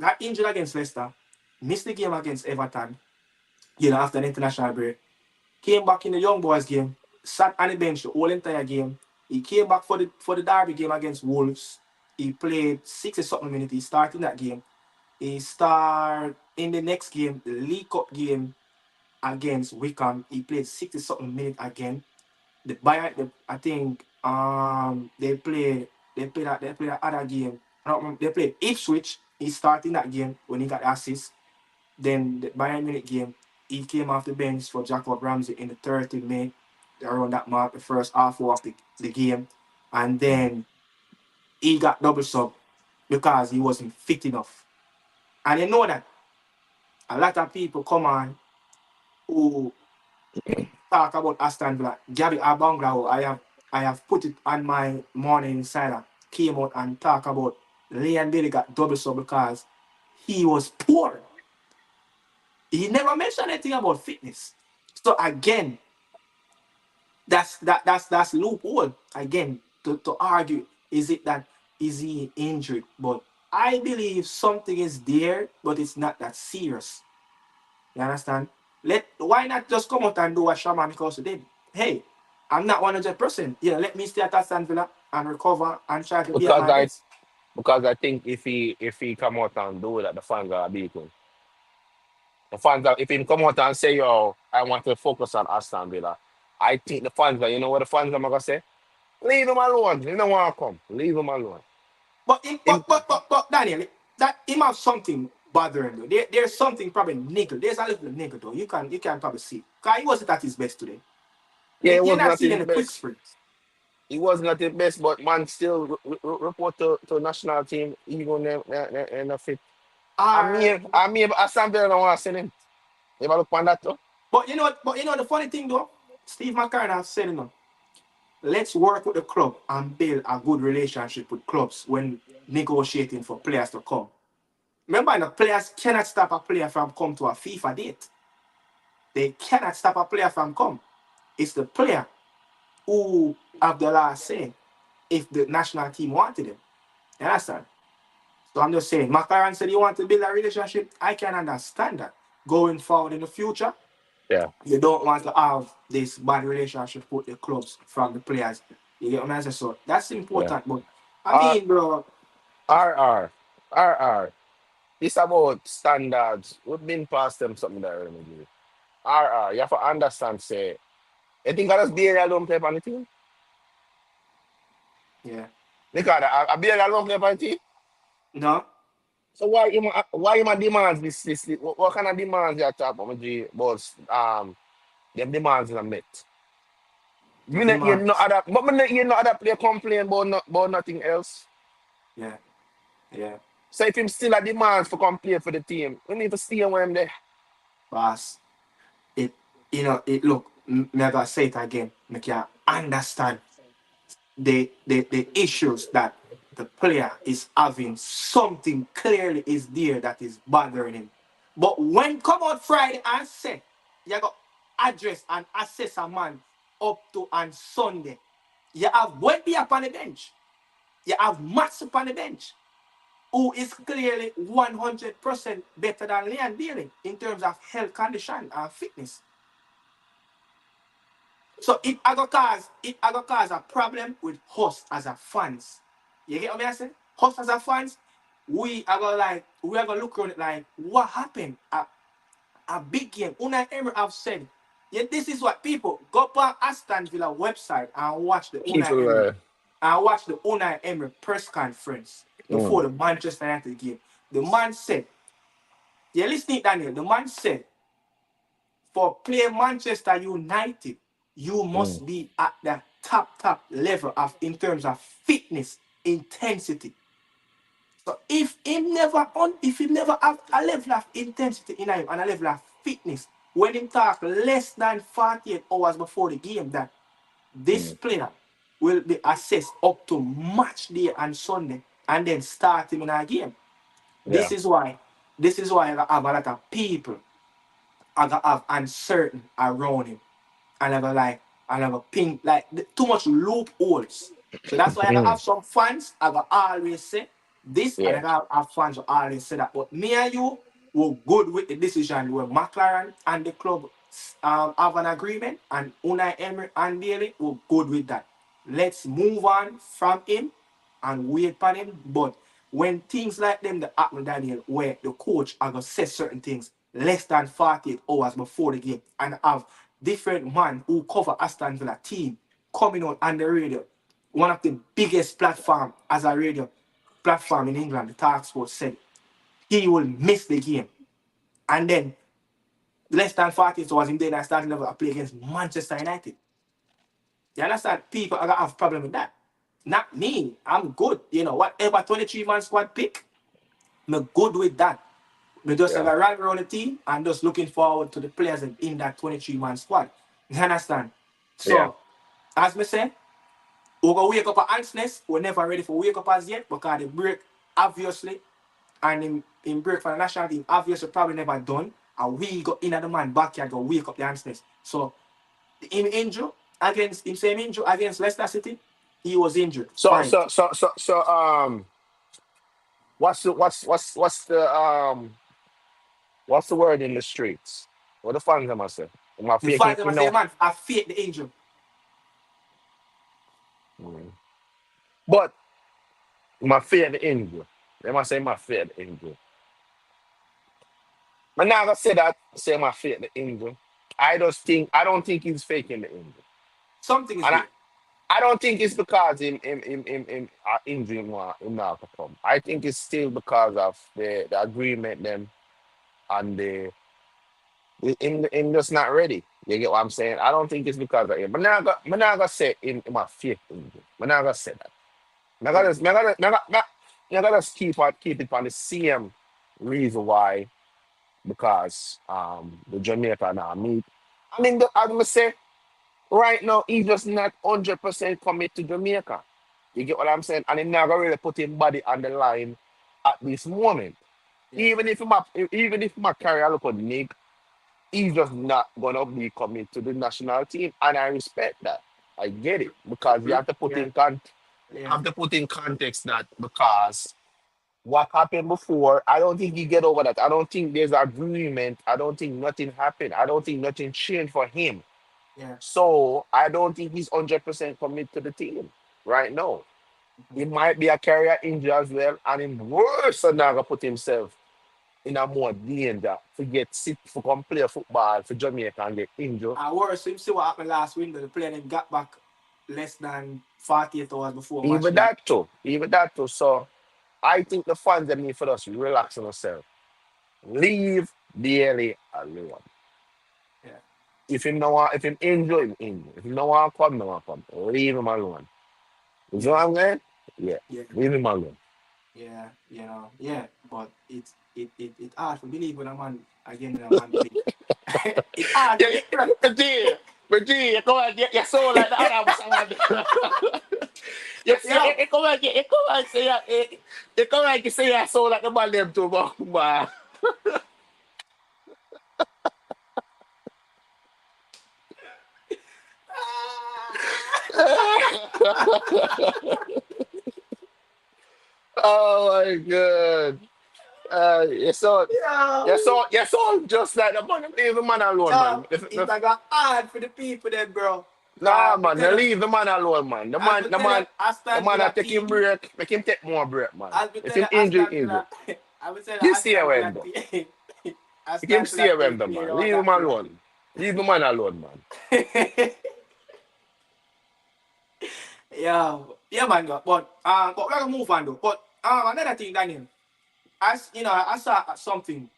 Got injured against Leicester, missed the game against Everton, after the international break. Came back in the young boys game, sat on the bench the whole entire game. He came back for the derby game against Wolves. He played 60 something minutes. He started in that game. He started in the next game, the League Cup game against Wickham. He played 60 something minutes again. The Bayern, I think they played that other game. I don't remember. They played Ipswich. He started in that game when he got the assist. Then the Bayern Munich game, he came off the bench for Jacob Ramsey in the 30th minute, around that mark, the first half of the game. And then he got double sub because he wasn't fit enough. And you know that a lot of people come on who talk about Aston Villa. Gabby Abangla, I have put it on my morning insider, came out and talk about Leon Bailey got double sub because he was poor. He never mentioned anything about fitness. So again, that's loophole. Again, to argue, is it that is he injured? But I believe something is there, but it's not that serious. You understand? Why not just come out and do what Shaman because did? Hey, I'm not 100%. Yeah, let me stay at Aston Villa and recover and try to be at Because my I best. because I think if he come out and do that, the fans are beat him. The fans are, if he come out and say, "Yo, I want to focus on Aston Villa," I think the fans are. You know what the fans are gonna say? Leave him alone. He don't want to come. Leave him alone. But him, Him, but Daniel, that him have something bothering though. There's something probably niggle. There's a little niggle though. You can probably see. Cause he wasn't at his best today. yeah, it You're was not not seeing his any quick best. sprints. He was not his best, but man still report to national team. Even in the fit. Are I mean, Aston Villa don't want to send him. You ever look on that too? but the funny thing though, Steve McCartney has said let's work with the club and build a good relationship with clubs when negotiating for players to come. Remember, the players cannot stop a player from come to a FIFA date. They cannot stop a player from come. It's the player who have the last say if the national team wanted him. You understand? So I'm just saying, McLaren said he want to build a relationship. I can understand that. Going forward in the future, Yeah. you don't want to have this bad relationship with the clubs from the players. You get what I'm saying? So that's Yeah. important. But I R mean, bro, R R. It's about standards. We've been past them something that really. R. You have to understand, say, you think I just be don't play on the team? yeah. Because I be don't play on the team. No, So why you demands this what kind of demands you talk about G boss them demands are met. Me not hear no demands. other but me not hear no other player complain about nothing else. Yeah, yeah. So if him still a demands for come play for the team, we need to stay where him there. Boss, it, it look, never say it again. Make you understand the issues that the player is having. Something clearly is there that is bothering him. But when come out Friday and say, you got address and assess a man up to on Sunday, you have Wemby up on the bench. You have Mats up on the bench, who is clearly 100% better than Leon Bailey in terms of health condition and fitness. So it I go cause a problem with us as a fans. You get what I'm saying? Us as a fans, we are gonna look on it like what happened? A big game. Unai Emery have said, yeah, this is what people go on Aston Villa website and watch the Unai People Emery and watch the Unai Emery press conference before mm, the Manchester United game. The man said, yeah, listen, Daniel. The man said for play Manchester United, you mm, must be at the top level of in terms of fitness, intensity. So if he never have a level of intensity in him and a level of fitness, when him talk less than 48 hours before the game, that this mm. player will be assessed up to match day and Sunday and then start him in a game. This Yeah. is why this is why I have a lot of people I got have uncertain around him. And I go like, and I go pink like too much loopholes. So that's why I gotta Mm, have some fans. I gotta always say this, and I yeah. gotta have fans who always say that. But me and you were good with the decision where McLaren and the club have an agreement, and Unai Emery and Bailey were good with that. Let's move on from him and wait for him. But when things like them that happen, Daniel, where the coach are gonna say certain things less than 48 hours before the game and have different man who cover Aston Villa team coming out on the radio, one of the biggest platform as a radio platform in England, the Talk Sports said he will miss the game. And then less than 48 hours in there and starting to play against Manchester United. You understand? People are gonna have problem with that. Not me. I'm good. Whatever 23-man squad pick, I'm good with that. We just have Yeah. a run around the team and just looking forward to the players in that 23-man squad. You understand? Yeah. So, as me say, we're gonna wake up at ants nest. We're never ready for wake up as yet because the break obviously, and in break for the national team, obviously probably never done. And we got in at the man backyard, go wake up the hamsters. So him injured against him same injury against Leicester City, he was injured. So Fine. so so so so what's the word in the streets? What the fans them say? Am I The faking? fans them You say, know. man, I fake the injury. Mm. But my fear the injury. They must say my fear the injury. I'm not gonna say that. Say my fear the injury. I don't think he's faking the injury, Something is and there. I don't think it's because him injury him not perform. I think it's still because of the agreement them and him just not ready. You get what I'm saying? I don't think it's because of him. But now I'm not gonna say in my faith injury. I'm not gonna say that. I'm Yeah. gonna just, I'm gonna just keep it on the same reason why because the Jamaica now meet. I mean, I'm gonna say right now he's just not 100% commit to Jamaica. You get what I'm saying? And he's not gonna really put his body on the line at this moment. Yeah. Even if my career look on Nick, he's just not gonna be coming to the national team, and I respect that. I get it because you have to put Yeah. Yeah. context that because what happened before, I don't think you get over that. I don't think there's agreement. I don't think nothing happened. I don't think nothing changed for him. Yeah. So I don't think he's 100% committed to the team right now. Mhm. It might be a career injury as well, and in worse, so now gonna put himself in a more danger to get sick for come play football for Jamaica and get injured. I worse, him see what happened last window. The player then got back less than 48 hours before match day. Even that too. So I think the fans that need for us relax on themselves. Leave Daly alone. Yeah. If him injured, him injured. If him no want come, no want come. Leave him alone. You know Yeah. what I'm saying? Yeah. Yeah. Leave him alone. Yeah. Yeah. But it hard to believe when a man again in a man believe. It hard Yeah, to yeah, believe. but G, you come on, you sound like the other someone. Yeah. You come on, say you come on, you say you sound like the man them too, man. Oh my god. Yeah. You sound just like the man. Leave the man alone, Yeah. man. It's like a hard for the people then, bro. Nah, I man. tell You you, leave the man alone, man. as we tell you, The Aston man Villa that take him team. break. Make him take more break, man. As we If tell him you, injury, Aston injury. Villa. I would say the You see Aston him, Villa though. team. Make him Aston see Villa him, team though, played man. all Leave him that play. alone. Leave the man alone, man. Yeah, yeah, man. But we're gonna move on though. But another thing, Daniel. As you know, I saw something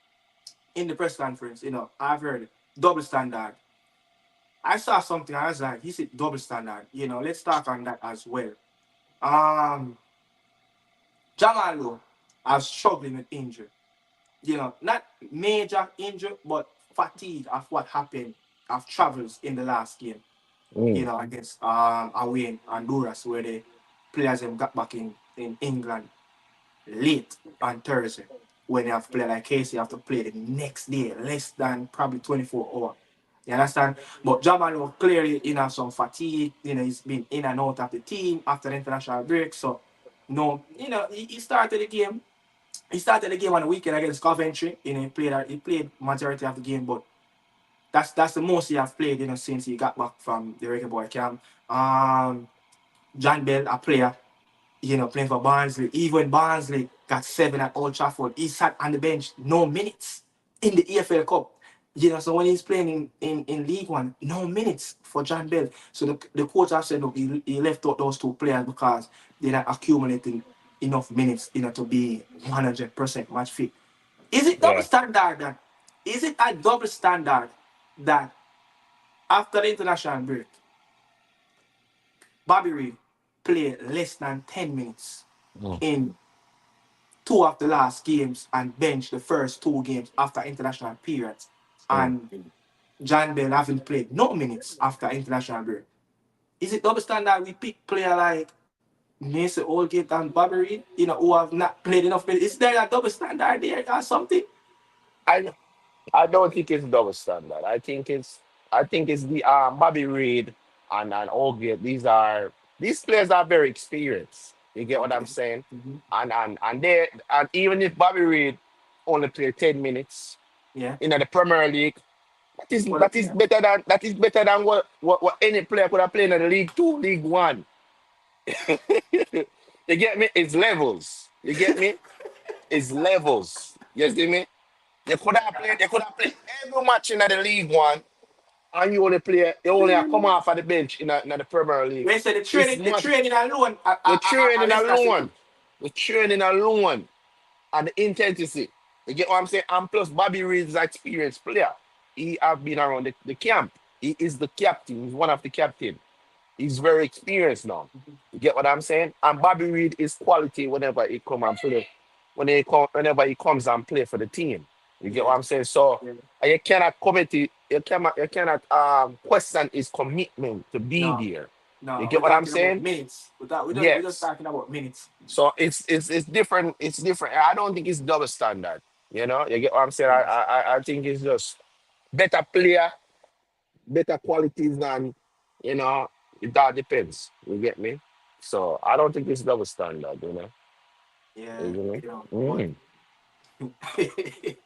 in the press conference. I've heard it. Double standard. I saw something. I was like, he said double standard. Let's talk on that as well. Um, Jamal is struggling with injury. Not major injury, but fatigue of what happened of travels in the last game. Mm. Against away in Honduras, where the players them got back in England late on Thursday. When you have to play like Casey, you have to play the next day, less than probably 24 hours. You understand? But Jamal clearly have some fatigue. He's been in and out of the team after the international break. So no, he started the game. He started the game on the weekend against Coventry. He played majority of the game, but that's the most he has played, since he got back from the Reggae Boy camp. John Bell, a player, playing for Barnsley. Even Barnsley got 7 at Old Trafford. He sat on the bench, no minutes in the EFL Cup. So when he's playing in League One, no minutes for John Bell. So the coach has said, look, he left out those two players because they're not accumulating enough minutes, to be 100% match fit. Is it double Yeah. standard that? Is it a double standard that after the international break, Bobby Reed played less than 10 minutes Mm. in two of the last games and bench the first two games after international periods. Mm. And John Bell haven't played no minutes after international break. Is it double standard we pick player like Mason Holgate and Bobby Reed, who have not played enough minutes. Is there a double standard there or something? I I don't think it's double standard. I think it's the Bobby Reed and Holgate. These players are very experienced. You get what I'm Okay. saying? Hmm. And even if Bobby Reed only played 10 minutes Yeah. in the Premier League, that is Well, that is yeah. better than what any player could have played in the League Two, League One. You get me? It's levels. You get me? It's levels. You see me? They could have played every match in the League One, and you only come off at the bench in the Premier League. They say It's the not training alone the at training Leicester City. alone, the training alone, and the intensity. You get what I'm saying? And plus, Bobby Reed is an experienced player. He have been around the camp. He is the captain. He's one of the captain. He's very experienced now. Mhm. You get what I'm saying? And Bobby Reed is quality whenever he comes and play for the team. You get Yeah. what I'm saying? So Yeah. you cannot commit it, you cannot question his commitment to be No. there. You No, get we're what I'm talking about saying? minutes. We're just Yes. talking about minutes. So it's different. It's different. I don't think it's double standard. You get what I'm saying? I Yes. I, I I think it's just better player, better qualities than you know. It all depends. You get me? So I don't think it's double standard. You Yeah. know? But Mm.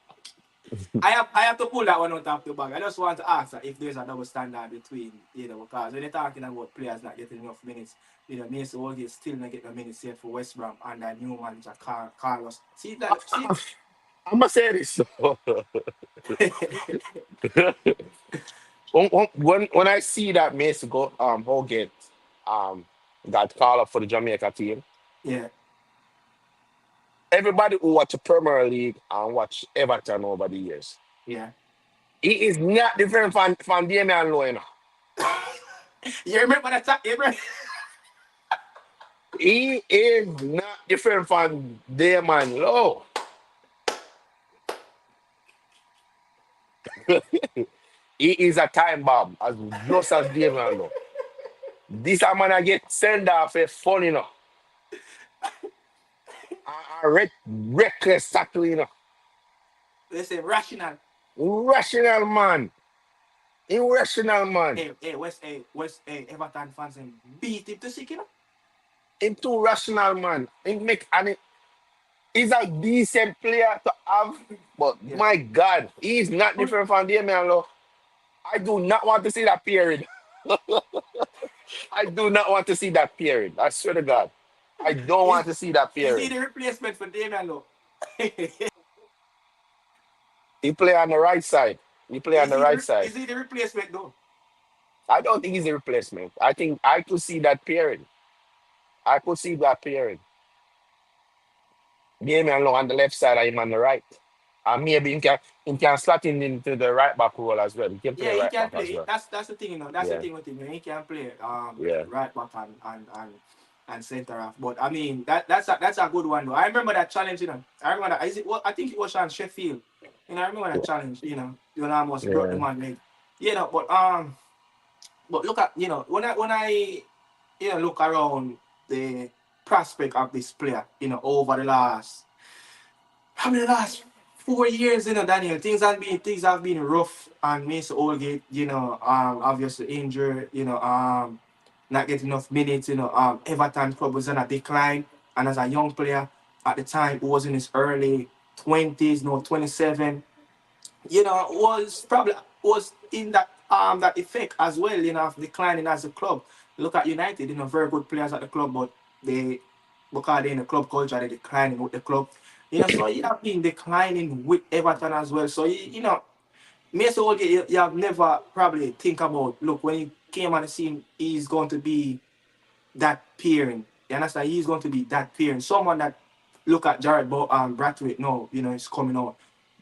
I have to pull that one out of the bag. I just want to ask her if there's a double standard between, because when you're talking about players not getting enough minutes, Mason Holgate still not getting the minutes yet for West Brom and a new manager, Carlos. See that? See? I'm gonna say this. When I see that Mason go Holgate um got called up for the Jamaica team, Yeah, everybody who watch the Premier League and watch Everton over the years, yeah. he is not different from Damian Lowe. You remember that time? You remember? He is not different from Damian Lowe. He is a time bomb as just as Damian Lowe. This a man I get send off a fun, reckless tackle, They say rational. Irrational man. Irrational man. Everton fans and beat him to sick. Him too rational man. He's a decent player to have, but Yeah. my God, he's not Good. different from Damian Lowe. I do not want to see that period. I do not want to see that period. I swear to God. I don't Is want to see that is he period. the replacement for Damian Lowe? He play on the right side. He play on is the he the right re- side. is he the replacement though? I don't think he's a replacement. I think I could see that period. I could see that period. Damian Lowe on the left side, I'm on the right. And maybe he can slot in into the right back role as well. He can play Yeah, he right can back as play. well. That's the thing, That's the Yeah, thing with him. He can play yeah. right back and center half. But I mean that's a good one though. I remember that challenge. I remember that. Is it? What I think it was on Sheffield. I remember that challenge. I almost brought the Yeah. man leg. But look at when I look around the prospect of this player. Over the last probably the last 4 years, Daniel, things have been rough and Mason Holgate, obviously injured, not getting enough minutes, Everton club was on a decline. And as a young player at the time who was in his early 20s, no 27, was in that effect as well, of declining as a club. Look at United, very good players at the club, but they because they're in the club culture, they're declining with the club. So you have been declining with Everton as well. So Mason Holgate, you have never probably think about, look, when he came on the scene, he's going to be that peering. You understand? He's going to be that peering. Someone that look at Brathwaite now, is coming out.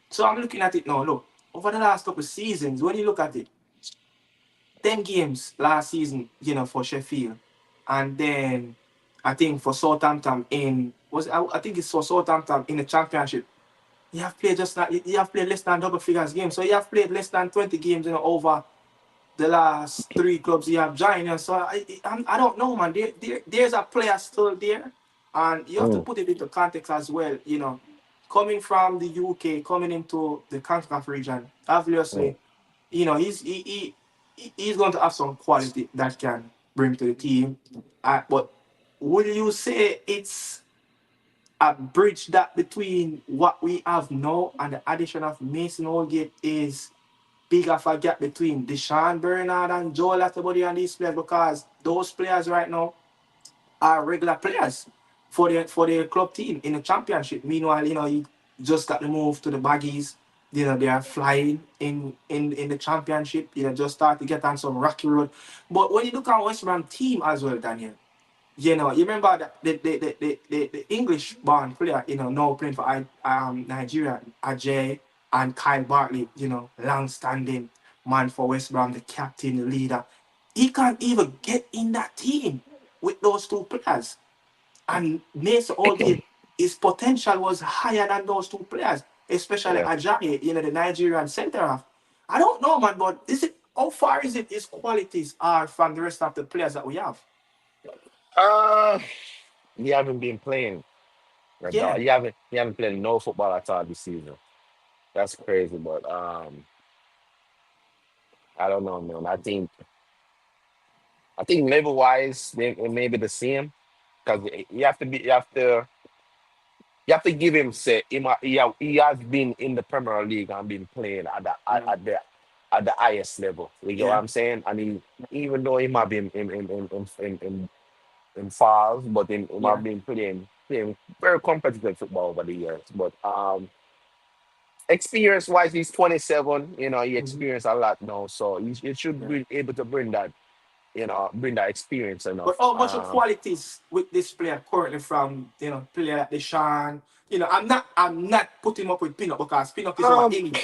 So I'm looking at it now. Look, over the last couple of seasons, when you look at it, 10 games last season, for Sheffield, and then I think for Southampton I think it's for Southampton in the Championship. You have played less than double figures games. So you have played less than 20 games, over the last three clubs he have joined. So I don't know, man. There's a player still there, and you have to Mm, put it into context as well. Coming from the UK, coming into the CONCACAF region, mm. obviously, he's going to have some quality that can bring to the team. But would you say it's a bridge that between what we have now and the addition of Mason Holgate is big of a gap between Deshaun Bernard and Joel Attabody and these players, because those players right now are regular players for their club team in the championship. Meanwhile, you just got to move to the baggies. They are flying in the championship. Just start to get on some rocky road. But when you look at West Brom team as well, Daniel, you remember that the English born player, now playing for Nigeria, Ajay and Kyle Bartley, long standing man for West Brom, the captain, the leader. He can't even get in that team with those two players. And Mason Holgate, his potential was higher than those two players, especially Yeah. Ajayi, the Nigerian centre half. I don't know, man, but how far is it his qualities are from the rest of the players that we have? Uh, you haven't been playing. Yeah. You haven't played no football at all this season. That's crazy, but I don't know, man. I think level wise, it may be the same because you have to give him say he has been in the Premier League and been playing at the Yeah. highest level. You get what Yeah. I'm saying? And even though he might be in falls, but he might Yeah. be playing very competitive football over the years. But experience wise, he's 27. He Mhm. experienced a lot now, so he should Yeah. be able to bring that experience But enough. how much of qualities with this player currently from player like Deshaun? I'm not putting him up with Pinnock because Pinnock is our Um, England.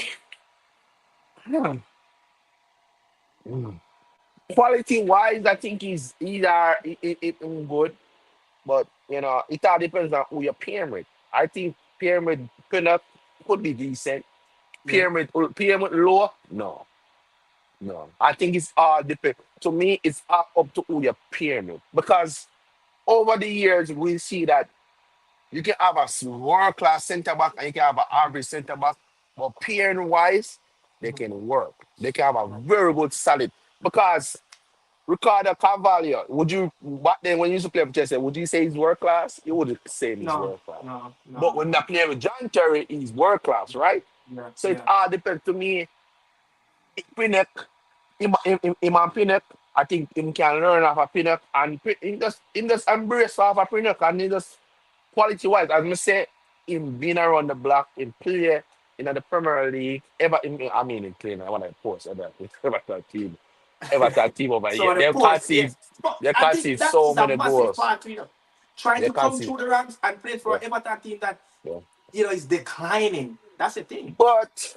Quality wise, I think he's good, but it all depends on who you pair with. I think pair with Pinnock could be decent. Yeah. Pair with Low, no, no. I think it's all depend. To me, it's all up to who you pair with because over the years we see that you can have a world class centre back and you can have an average centre back, but pairing wise, they Mhm. can work. They can have a very good solid because Ricardo Carvalho, would you back then when you used to play for Chelsea, would you say he's world class? You would say he's No, world class. no, But no. when they play with John Terry, he's world class, right? Yeah, So it yeah, all depends to me. Pinnock, him and Pinnock, I think him can learn off a Pinnock and he just embrace off a Pinnock and he just quality wise, as I say, him being around the block, in play in the Premier League, I mean in playing, I want to post Everton team over so here. the post, yeah. But They I can't think see that so is a many massive goals. part, trying They to can't come see, through the ranks and play for yeah, an Everton team that yeah. is declining. That's the thing. But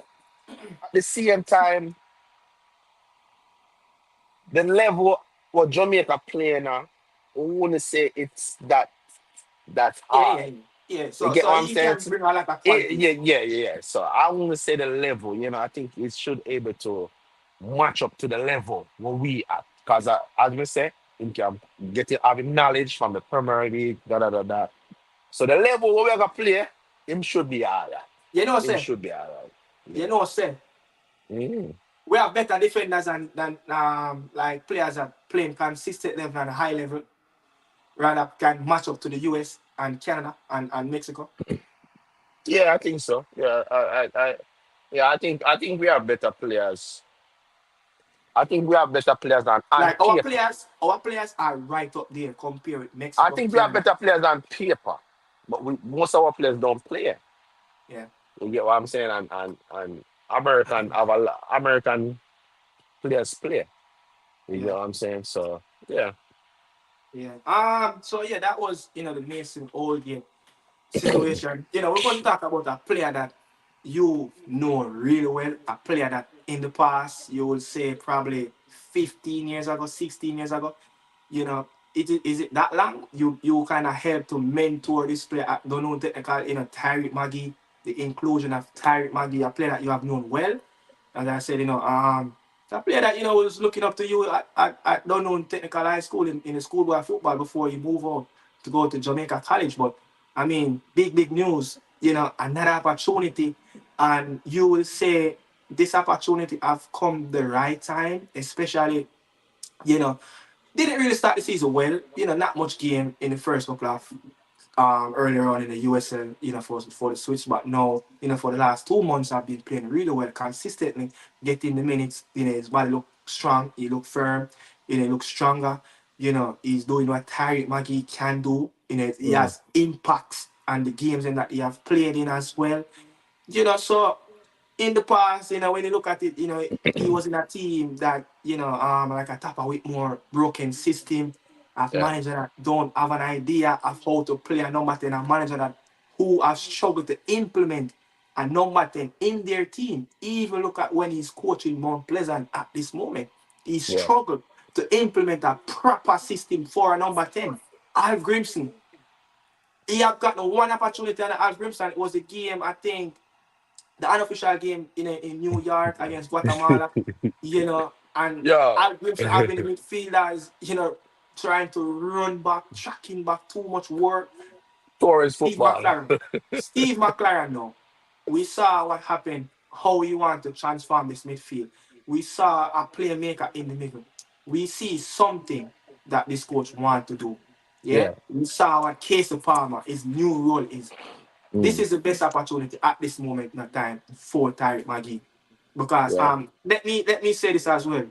at the same time, the level what Jamaica play now, I wouldn't say it's that Yeah, yeah, high. yeah. Yeah. You So get so what I'm he saying? can bring a lot of Yeah, qualities. yeah, yeah. So I want to say the level. I think it should able to match up to the level where we at. Because as we say, him can having knowledge from the Premier League, da da da da. So the level where we gonna play, him should be alright. You know, Him say, should be alright. you Yeah. know, say, Mm. we have better defenders than like players that playing consistent level and high level, rather can match up to the US and Canada and Mexico. Yeah, I think so. Yeah, I think we have better players. I think we have better players than on Like paper. our players are right up there compared with I Mexico, think we have Canada. better players than paper, but most of our players don't play. Yeah. You get what I'm saying? And American players play. You get Yeah. what I'm saying? So yeah. Yeah. So yeah, that was the Mason Holgate situation. We're going to talk about a player that you know really well, a player that in the past you would say probably 15 years ago, 16 years ago. Is it that long? You kind of helped to mentor this player at the known technical, Tyreek Magee, the inclusion of Tyreek Magee, a player that you have known well. As I said, A player that was looking up to you at don't know technical high school in the schoolboy football before you move on to go to Jamaica College. But I mean, big news. Another opportunity, and you will say this opportunity have come the right time, especially you know didn't really start the season well. Not much game in the first couple of earlier on in the USL, for the Switch, but no, for the last 2 months, I've been playing really well, consistently getting the minutes. His body look strong, he look firm, he look stronger. He's doing what Tyreek Magee can do. He Mm. has impacts on the games and that he have played in as well. So in the past, when you look at it, he was in a team that, like a Tapa with more broken system, of Yeah, manager that don't have an idea of how to play a number 10, a manager that who have struggled to implement a number 10 in their team. Even look at when he's coaching Mount Pleasant at this moment. He yeah, struggled to implement a proper system for a number 10. Al Grimson, he have gotten one opportunity on Al Grimson. It was a game, I think, the unofficial game in New York against Guatemala, and yeah. Al Grimson having the midfielders, trying to run back, tracking back, too much work. Tourist Steve football. McLaren. Steve McLaren, no. We saw what happened, how he wanted to transform this midfield. We saw a playmaker in the middle. We see something that this coach want to do. Yeah. Yeah. We saw what Casey Palmer, his new role is. This Mm. is the best opportunity at this moment in time for Tyreek Magee. Because Yeah. let me say this as well.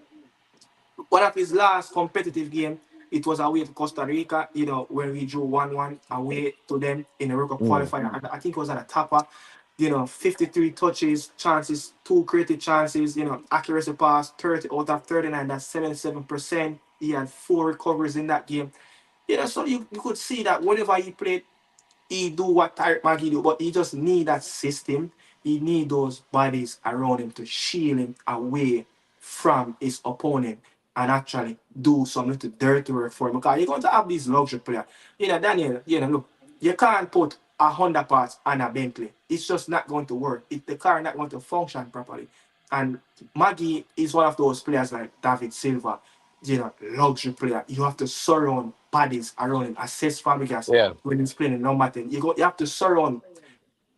One of his last competitive game, it was away to Costa Rica, where we drew 1-1 away to them in the World Cup Mm. qualifier. And I think it was at a tapper, 53 touches, chances, two creative chances, accuracy pass, 30 out of 39, that's 77%. He had four recoveries in that game. So you could see that whenever he played, he do what Tyreek Magee do, but he just need that system. He need those bodies around him to shield him away from his opponent and actually do some little dirty work for him. Because you're going to have these luxury players. Daniel, look, you can't put a Honda parts on a Bentley. It's just not going to work. The car not going to function properly. And Maggie is one of those players like David Silva, luxury player. You have to surround bodies around him, assess Fabregas Yeah. when he's playing in number 10. You have to surround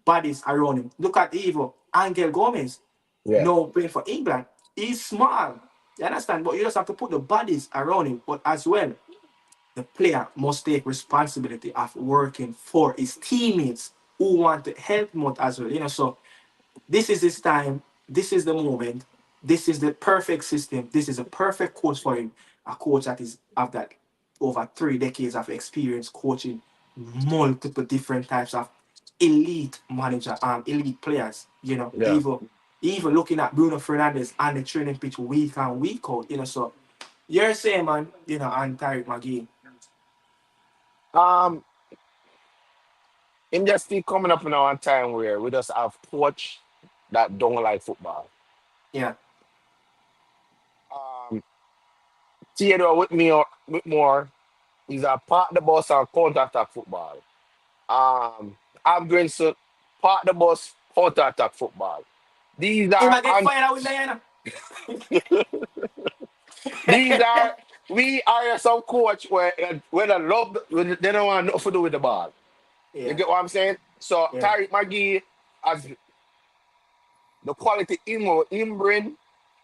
bodies around him. Look at Evo, Angel Gomez, Yeah. no playing for England. He's small. You understand? But you just have to put the bodies around him. But as well, the player must take responsibility of working for his teammates who want to help him out as well. So this is his time. This is the moment. This is the perfect system. This is a perfect coach for him. A coach that is of that over 3 decades of experience coaching multiple different types of elite manager, elite players. Yeah. Even looking at Bruno Fernandez on the training pitch week in week out. So you're saying, man, and Tyreek Magee. Um, him just still coming up in our time where we just have coach that don't like football. Yeah, Um, Theodore with me or with more is a part the bus and counter attack football. I'm going to part the bus counter attack football. These if are I get un- fired out with Diana. these are we are some coach where they love they don't want nothing to do with the ball. You Yeah, get what I'm saying? So yeah, Tyreek Magee has the quality him bring,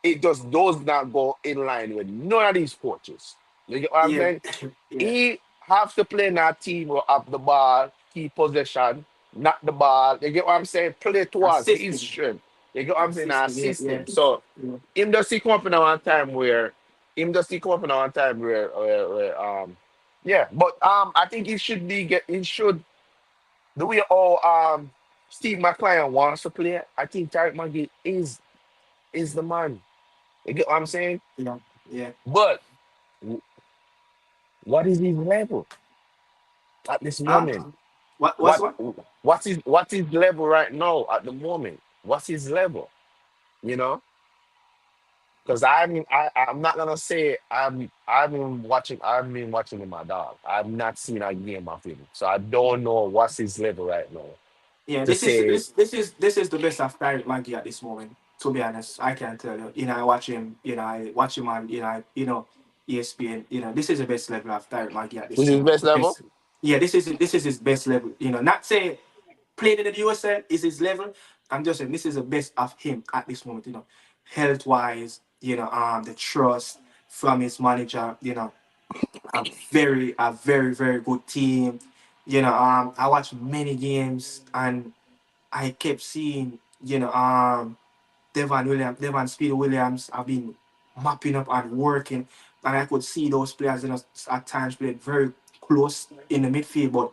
it just does not go in line with none of these coaches. You get what I'm yeah, saying? yeah. He has to play in a team who have the ball, keep possession, not the ball. You get what I'm saying? Play towards his Assisting, strength. You get what I'm saying? Our assisting. Yeah, yeah, system. So yeah. him just see come up in our time where him just see come up in our time where yeah. But I think he should the way all Steve McLean wants to play, I think Tyreek Magee is the man. You get what I'm saying? Yeah, yeah. But w- what is his level at this Huh? moment? What's What what? what's his level right now at the moment? What's his level? You know? Because I'm not gonna say I've been watching him my dog. I've not seen a game of him. So I don't know what's his level right now. Yeah, To this is say this this is this is the best of Tyreek Magee at this moment. To be honest, I can't tell you. I watch him. I watch him on. ESPN. This is the best level of Tyreek Magee at This this is moment. best level. Yeah, this is his best level. Not say playing in the USL is his level. I'm just saying this is the best of him at this moment. Health wise. The trust from his manager. A very good team. I watched many games and I kept seeing. Devon Speed Williams have been mapping up and working, and I could see those players, at times played very close in the midfield, but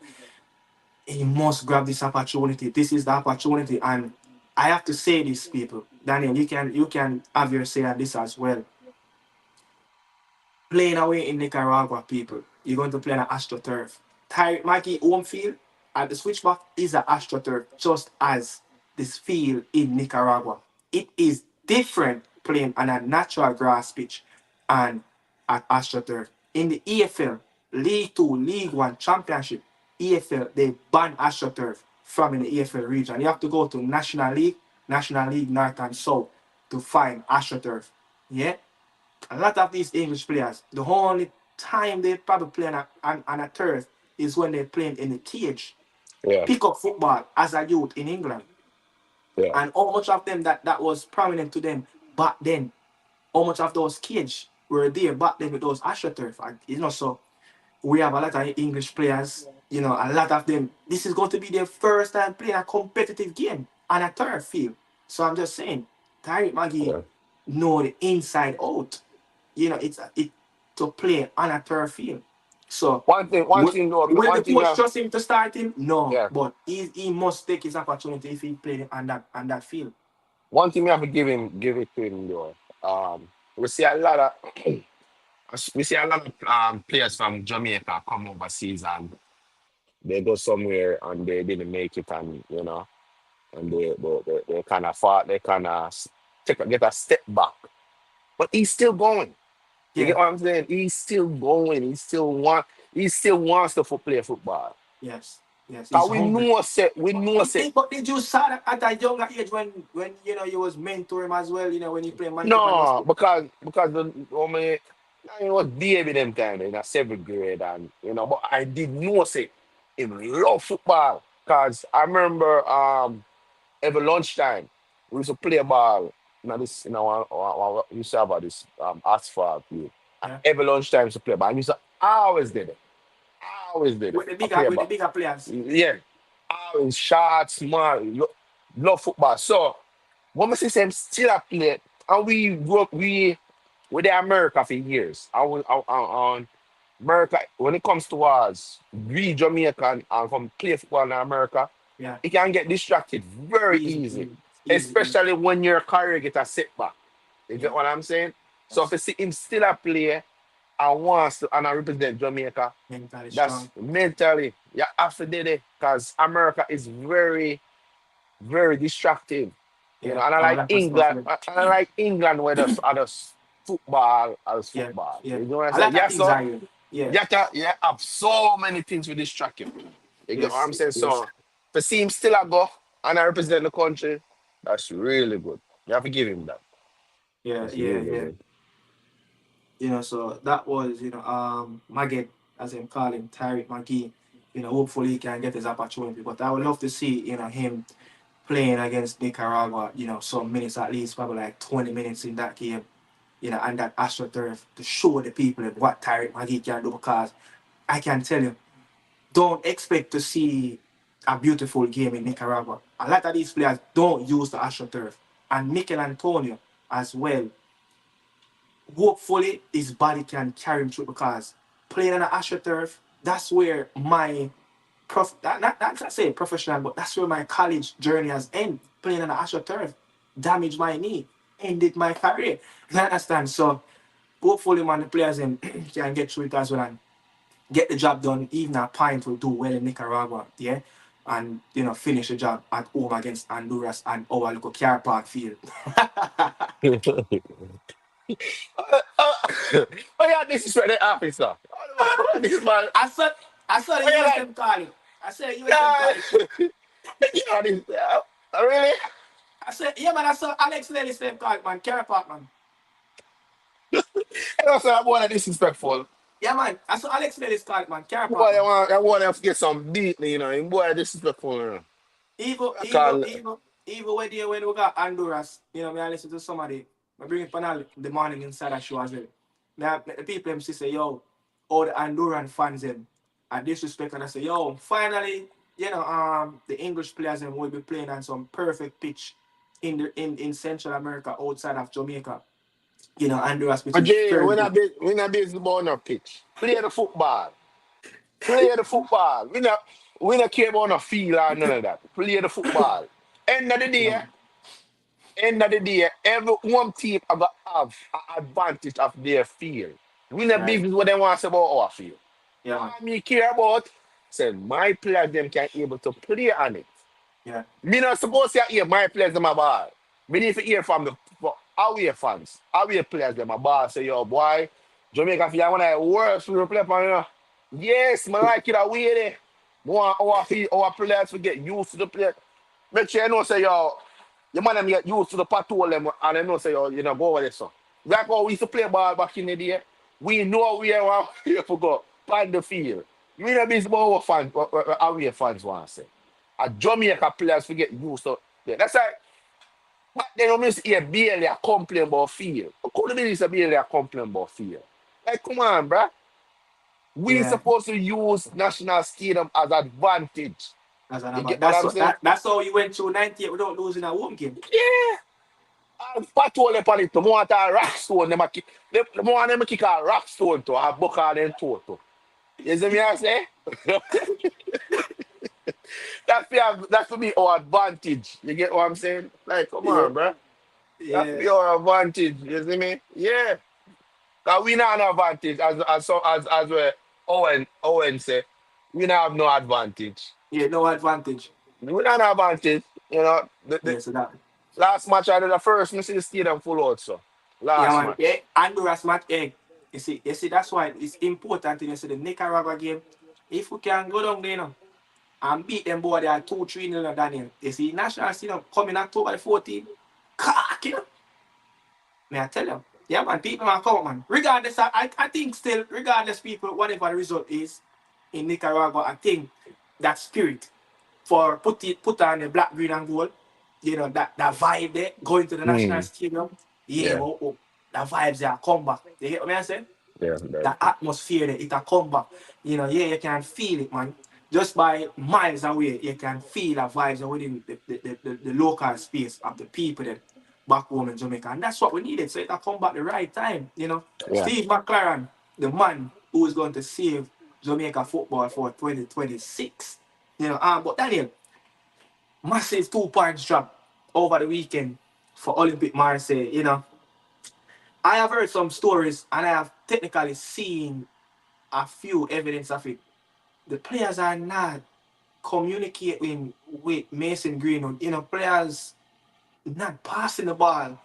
he must grab this opportunity. This is the opportunity, and I have to say this, people. Daniel, you can have your say on this as well. Playing away in Nicaragua, people. You're going to play on an AstroTurf. Tyreek Magee home field at the switchback is an AstroTurf, just as this field in Nicaragua. It is different playing on a natural grass pitch and at AstroTurf. In the EFL, League Two, League One, Championship, EFL, they ban AstroTurf from in the EFL region. You have to go to National League North and South to find AstroTurf. Yeah, a lot of these English players, the only time they probably play on a turf is when they're playing in the cage. Yeah, Pick up football as a youth in England. yeah, And how much of them that was prominent to them back then, how much of those cage were there back then with those AstroTurf. And, so we have a lot of English players, a lot of them, this is going to be their first time playing a competitive game on a turf field. So I'm just saying, Tyreek Magee yeah. know the inside out. It to play on a turf field. So One thing, no, will one the thing we coach have, trust him to start him? No, yeah, but he must take his opportunity if he play on that field. one thing we have to give it to him though. We see a lot of players from Jamaica come overseas and they go somewhere and they didn't make it, and and they kind of fought, they kind of get a step back, but he's still going. You get Yeah. what I'm saying? He's still going. He still wants to play football. Yes. Yes. He's Cause we hungry. know say we know say But did you saw that at a younger age when you was mentor him as well? When you play man and no, this. because the when I was baby them time in a seventh grade, and but I did know say him love football. Cause I remember every lunchtime we used to play ball. This we used to have this asphalt field. And Yeah. every lunchtime we used to play ball. And we used to always did it. Always did it. With the I bigger play with the ball. bigger players. Yeah. Always short, small, love football. So when we see them still a play, and we grew up, we the America for years. On America, when it comes to us, we Jamaican and come play football in America, Yeah. it can get distracted very Easy, easy. easy, easy, easy. Especially when your career get a setback. You get Yeah. what I'm saying? So if Yes. you see him still a play and wants to and I represent Jamaica, Mentally that's strong. mentally you have to do it because America is very, very distracting. Yeah. And I All like that stuff. England. I like England where there's football as Yeah. football. Yeah. You know what I'm A saying? lot of Yeah, things so are you. Yeah. you have so many things to distract you. You get what Yes. I'm saying? Yes. So to see him still a go and I represent the country, that's really good. You have to give him that. Yeah. That's Yeah. really Yeah. good. So that was, Magget, as I'm calling Tyreek Magee. Hopefully he can get his opportunity. But I would love to see, him playing against Nicaragua, some minutes at least, probably like 20 minutes in that game, and that AstroTurf to show the people what Tyreek Magee can do because I can tell you, don't expect to see a beautiful game in Nicaragua. A lot of these players don't use the AstroTurf. And Michail Antonio as well, hopefully his body can carry him through because playing on the AstroTurf, that's where my not say professional, but that's where my college journey has ended. Playing on the AstroTurf damaged my knee, ended my career. You understand? So hopefully man the players can get through it as well and get the job done. Even a pint will do well in Nicaragua, yeah. And finish the job at home against Honduras and our local car park field. Oh yeah, this is where the officer. This man. I saw I saw Oh the yeah, US like them calling. I said US them yeah. calling. Yeah, this, really? I said, yeah, man, I saw Alex Nellis name called, man. Carey Park, man. And also that boy that disrespectful. Yeah, man. I saw Alex Nellis called, man. Carey Boy, Park, man. I want to get some beat, you know. And boy disrespectful, you know. Even, I even, call even, even when we got Honduras, you know, me I listen to somebody, I bring it panel the morning inside that show as well. Me, the people them say, yo, all the Honduran fans them, I disrespect and I say, yo, finally, you know, the English players them will be playing on some perfect pitch in Central America outside of Jamaica. You know, Honduras, which is Again, very good. we're not busy about no pitch. Play the football. Play the football. We not care about no feel or none of that. Play the football. End of the day, Yeah, end of the day, every one team are gonna have an advantage of their field. We not right. business what they want to say about our field. Yeah, man. All me care about, say my players them can able to play on it. Yeah, Me not supposed to hear my players them a ball. Me need to hear from the away fans, away players them a ball. Say yo boy, Jamaica feel one of the worst we play for you know. Yes, man like it away there. Want our players to get used to the play. Make sure you know say yo, your man them get used to the patrol them and they know say yo, you know go over there so. Like how we used to play ball back in the day. We know where we have to go. On the field. We know this about our fans, what away fans want to say. A Jamaica players forget used to. Yeah, that's like, but then you miss here barely a complain about field. How could be this a barely a complain about field? Like, come on, bruh. We yeah. supposed to use national stadium as advantage. That's You another. get what I'm saying? That's how you went through 98 without losing a home game. Yeah. And patrol upon it. The more that rock stone, them a kick. The more them a kick a rock stone to a buck on them toe to. You see me I say? That for me our advantage. You get what I'm saying? Like, come Yeah, on, bruh. That yeah, be our advantage. You see me? Yeah. Cause we not an advantage as we Owen say. We not have no advantage. yeah. No advantage. We not an advantage. You know, the Yeah, so that. last match I did the first, me see the stadium full out so. Yeah, Last man. Yeah, match. Honduras match. Eh. You see, that's why it's important. You see, the Nicaragua game. If we can go down there, you know, and beat them boy, they are 2-3 nil, Daniel. You see, national team coming October the 14th. Cock, you know. May I tell you? Yeah, man, people man come up, man. Regardless, I think still, regardless, people, whatever the result is in Nicaragua, I think that spirit for put on the black, green, and gold, you know, that vibe there, going to the national Mm. stadium, yeah, Yeah. the vibes there come back. You get what I'm saying? Yeah. The atmosphere there, it'll come back. You know, yeah, you can feel it, man. Just by miles away, you can feel the vibes within the local space of the people that back home in Jamaica. And that's what we needed. So it'll come back the right time. You know, Yeah. Steve McLaren, the man who is going to save Jamaica football for 2026. You know, but Daniel, massive 2 points drop over the weekend for Olympic Marseille. You know, I have heard some stories and I have technically seen a few evidence of it. The players are not communicating with Mason Greenwood. You know, players not passing the ball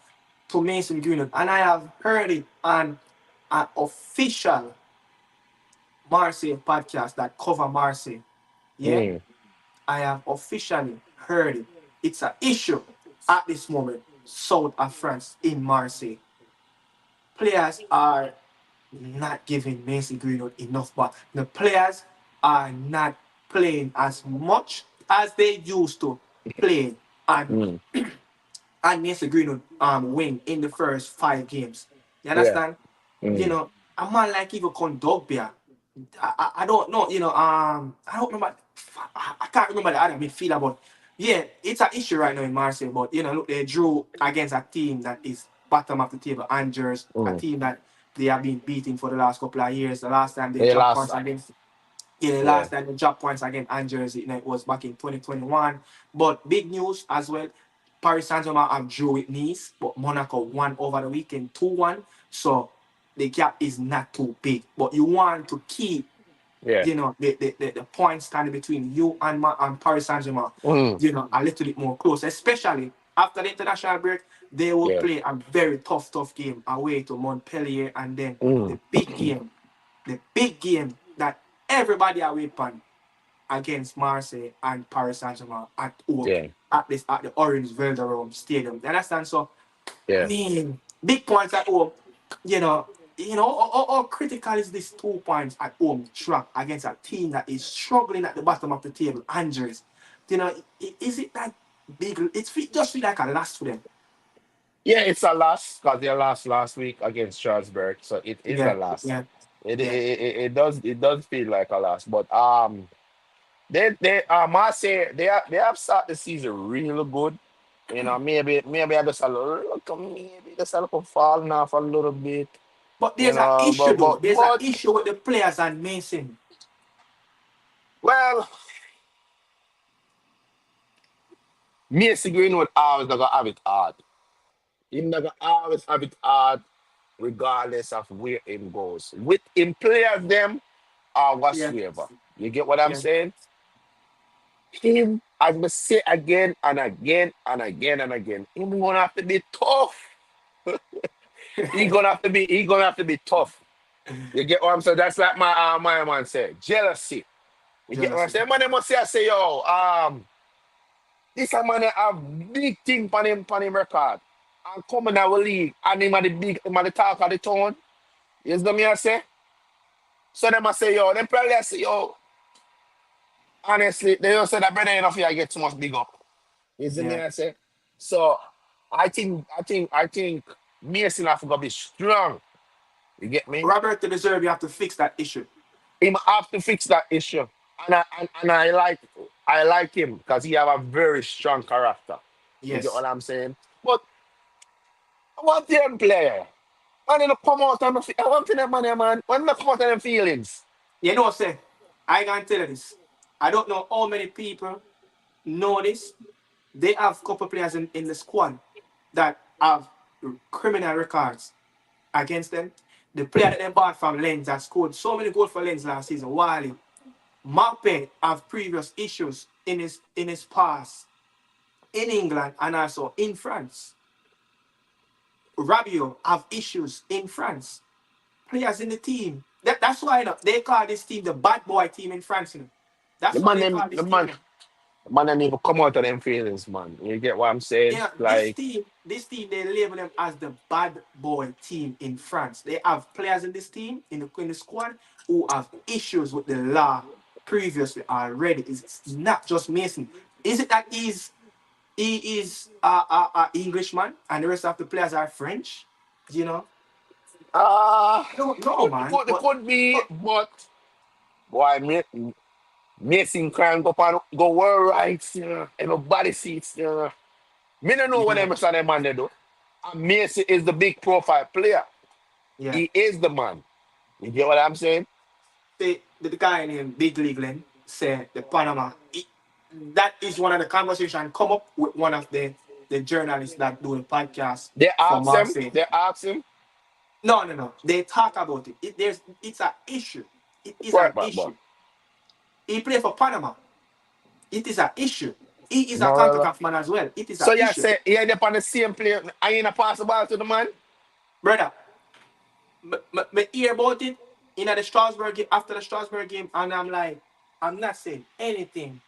to Mason Greenwood. And I have heard it on an official Marseille podcast that cover Marseille. Yeah, Mm. I have officially heard it. It's an issue at this moment, south of France in Marseille. Players are not giving Mason Greenwood enough, but the players are not playing as much as they used to play. And Mm. Mason Greenwood win in the first 5 games. You Yeah. understand? You Mm. know, a man like even Kondogbia, I don't know, you know, I don't remember, I can't remember the other midfielder, but yeah, it's an issue right now in Marseille. But you know, look, they drew against a team that is bottom of the table, Angers, a Mm. team that they have been beating for the last couple of years. The last time they They dropped lost. points against, yeah, the Yeah. last time they dropped points against Angers, you know, it was back in 2021. But big news as well. Paris Saint-Germain have drew with Nice, but Monaco won over the weekend 2-1. So the gap is not too big. But you want to keep, Yeah. you know, the points standing between you and Paris Saint-Germain, Mm. you know, a little bit more close, especially after the international break. They will Yeah. play a very tough game away to Montpellier, and then Mm. the big game that everybody are waiting on. against Marseille and Paris Saint-Germain at home Yeah, at this at the Orange Velodrome Stadium. You understand? So I yeah. mean, big points at home. You know, how critical is this 2 points at home track against a team that is struggling at the bottom of the table, Andres? You know, is it that big? Just feel like a loss for them. Yeah, it's a loss because they lost last week against Strasbourg, so it is a Yeah, loss. yeah, It, it yeah. it does feel like a loss, but they Marseille they have started the season really good. You know, maybe I just a little maybe just a little falling off a little bit. But You there's an know, issue though. There's an but issue with the players and Mason. well, Macy Greenwood always gonna have it hard. Him gonna always have it hard, regardless of where him goes. With him players them or Yeah, whatsoever. You get what I'm yeah, saying? Him, I must say again and again and again and again, him gonna have to be tough. He gonna have to be tough. You get what I'm saying? That's like my man said. Jealousy. You get what I'm jealousy. saying? Man, they must say, I say, yo, this a man that have big thing on him record. And come in our league and him are the talk of the town. You know me I say? So them I say, yo, them probably I say, yo, honestly, they don't say that brother enough here get too much big up. You see me Yeah. I say? So I think Mason have to go be strong. You get me? Robert De Deserve, you have to fix that issue. Him have to fix that issue. And I like him because he have a very strong character. You get Yes. what I'm saying? But I want them player. Man, they don't come out on I want them money, man. When they come out on them feelings. You know, say, I can tell you this. I don't know how many people know this. They have a couple players in the squad that have criminal records against them. The player that they bought from Lens that scored so many goals for Lens last season, Wally, Mape have previous issues in his past in England and also in France. Rabiot have issues in France. Players in the team. That's why they call this team the bad boy team in France. The That's what man they them call the this team. man the man don't even come out of them feelings, man. You get what I'm saying? Yeah, this Like team, this team, they label them as the bad boy team in France. They have players in this team in the squad who have issues with the law previously already. It's not just Mason. Is it that he is a Englishman and the rest of the players are French? You know, no, no, man. could be, But but boy, Mason crime go world rights, you know, everybody seats, you know. Me don't know what yeah, them son them man they do. And Mason is the big profile player. yeah. He is the man. You get what I'm saying? The guy named Big League Len said the Panama. That is one of the conversation come up with one of the journalists that do the podcast They for ask him, Marseille. they ask him, No, no, no. They talk about it. It's an issue. It is an right back, but issue. He played for Panama. It is an issue. He is a no. CONCACAF man as well. It is an So you issue. say he end up on the same player. I ain't a pass the ball to the man. Brother, me hear about it in the Strasbourg game after the Strasbourg game, and I'm like, I'm not saying anything.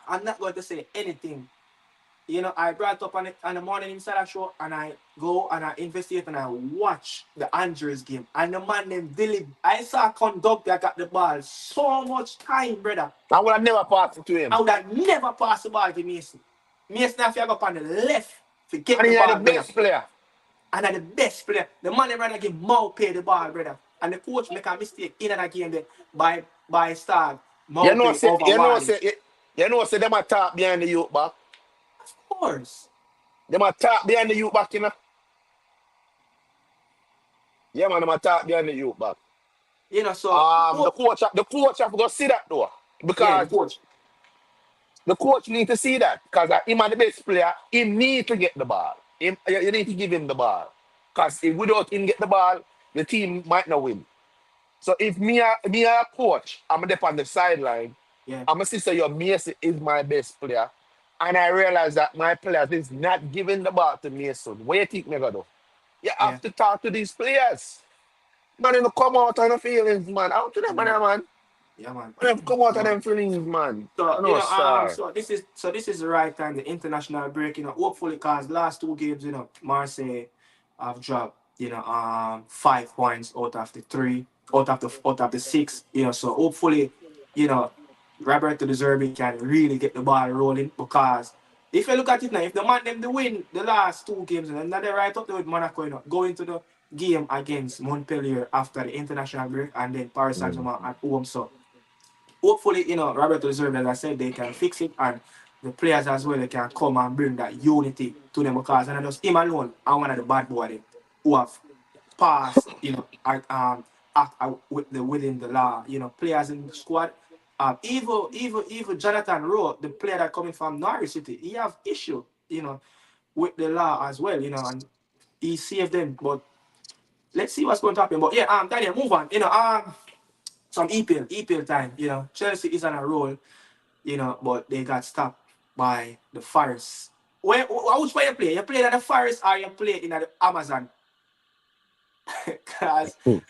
I'm not going to say anything. I brought up on the morning inside a show and I go and I investigate and I watch the Andres game. And the man named Dilly, I saw conductor got the ball so much time, brother. I would have never passed it to I him. would have never passed the ball to Mason. Mason have to go up on the left to get And the he had the ball, brother. best player. And I'm the best player. The man rather give Mau pay the ball, brother. And the coach make a mistake in that game there by start You Mau know, pay say, over you know, Wally. say, them a talk behind the youth back. Of course. Them a talk behind the youth back, you know. Yeah, man, them a talk behind the youth back. So The coach have to go see that though, yeah, the because coach. the coach need to see that because him are the best player. He need to get the ball. You need to give him the ball because if without him get the ball, the team might not win. So if me a coach, I'm there on the sideline. Yeah, I'm a sister, your Mason is my best player, and I realize that my players is not giving the ball to Mason. What you think me gonna do? You yeah, have to talk to these players. Man, you know, come out on the feelings, man. Out to them, yeah. man. Yeah, man. When them come out Yeah, of man. them feelings, man. So I know, star. so this is the right time, the international break. Hopefully, cause last two games, Marseille have dropped 5 points out of the three, out of the six. So hopefully, you know Roberto De Zerbi can really get the ball rolling, because if you look at it now, if the man them to win the last two games, and then they right up there with Monaco, going to the game against Montpellier after the international break, and then Paris Saint Mm. Germain at home. So hopefully, Roberto Reserve, as I said, they can fix it, and the players as well, they can come and bring that unity to them, because and just him alone and one of the bad boys who have passed, within the law, players in the squad. Even Jonathan Rowe, the player that coming from Norwich City, he have issue, with the law as well, and he saved them. But let's see what's going to happen. But yeah, Daniel, move on. Some EPL time. Chelsea is on a roll, but they got stopped by the Forest. Which way you play? You play at the Forest or you play in the Amazon? Because Mm.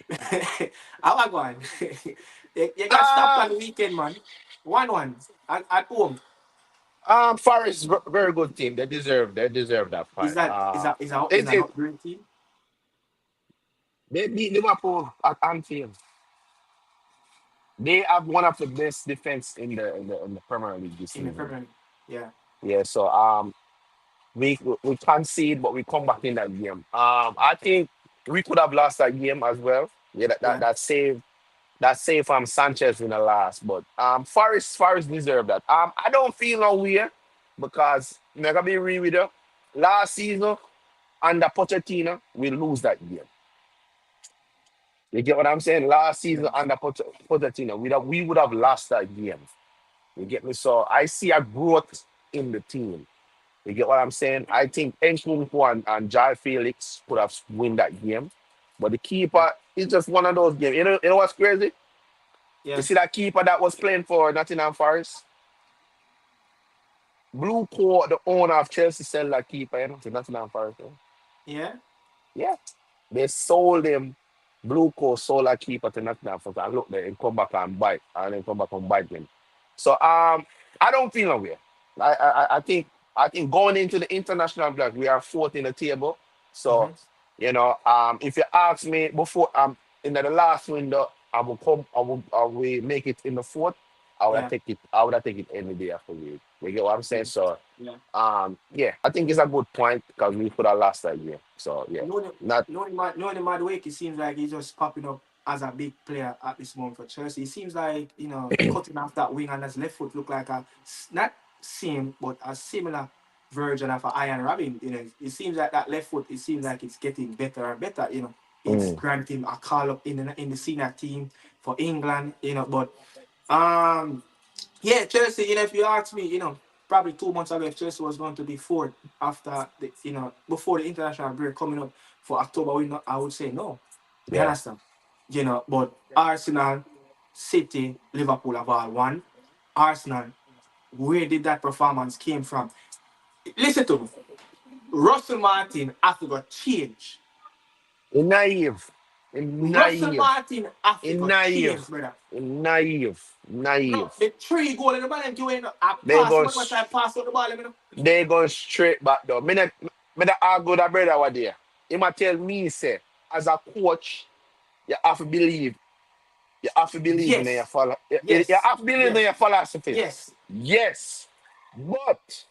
how I going? You got stopped Uh, on the weekend, man. 1-1 at home. Forest very good team. They deserve that Is fight. that is that is that is It that it not great team? they beat Liverpool at Anfield. They have one of the best defense in the Premier League this In the season. Premier League? Yeah, Yeah, so we concede, but we come back in that game. I think we could have lost that game as well. Yeah, yeah, that save from Sanchez in the last, but Forest deserve that. I don't feel no way because I'm gonna be real with you. Last season under Pochettino, we lose that game. You get what I'm saying? Last season yeah, under Pochettino, we would have lost that game. You get me? So I see a growth in the team. You get what I'm saying? I think Nkunku and Jai Felix could have win that game. But the yeah, keeper is just one of those games. You know what's crazy? You yeah, see that keeper that was playing for Nottingham Forest? Blue Court, the owner of Chelsea, sell that keeper, to Nottingham Forest. yeah, Yeah. They sold him. Blue Coat sold that keeper to Nottingham Forest. And look there and come back and bite. And then come back and bite him. So I don't feel no way. I think going into the international block, we are fourth in the table. So, mm-hmm. if you ask me before in the last window, I will make it in the fourth. Yeah, I would have take it any day after we. You get what I'm yeah, saying? So yeah. yeah, I think it's a good point because we could have lost that game. So yeah. Knowing, Not knowing Madueke, it seems like he's just popping up as a big player at this moment for Chelsea. It seems like, cutting off that wing and his left foot look like not same, but a similar version of a Iron Robin. It seems like that left foot, it seems like it's getting better and better. It's mm, granting a call up in the senior team for England, but um yeah, Chelsea, if you ask me, probably 2 months ago, if Chelsea was going to be fourth after before the international break coming up for October, I would say no. You yeah. understand? But Arsenal, City, Liverpool have all won. Arsenal, where did that performance came from? Listen to me. Russell Martin have to go change. Naive. Russell Naive. Martin have to go change, Naive. brother. Naive. No, Naive. the three goal in the man doing a They pass. go What was I pass on the ball? they go straight back though. Me not argue that brother over there. He might tell me say as a coach, you have to believe. You have to believe in your Yes, follow. You yes, have to believe in yes, your philosophy. yes, Yes. But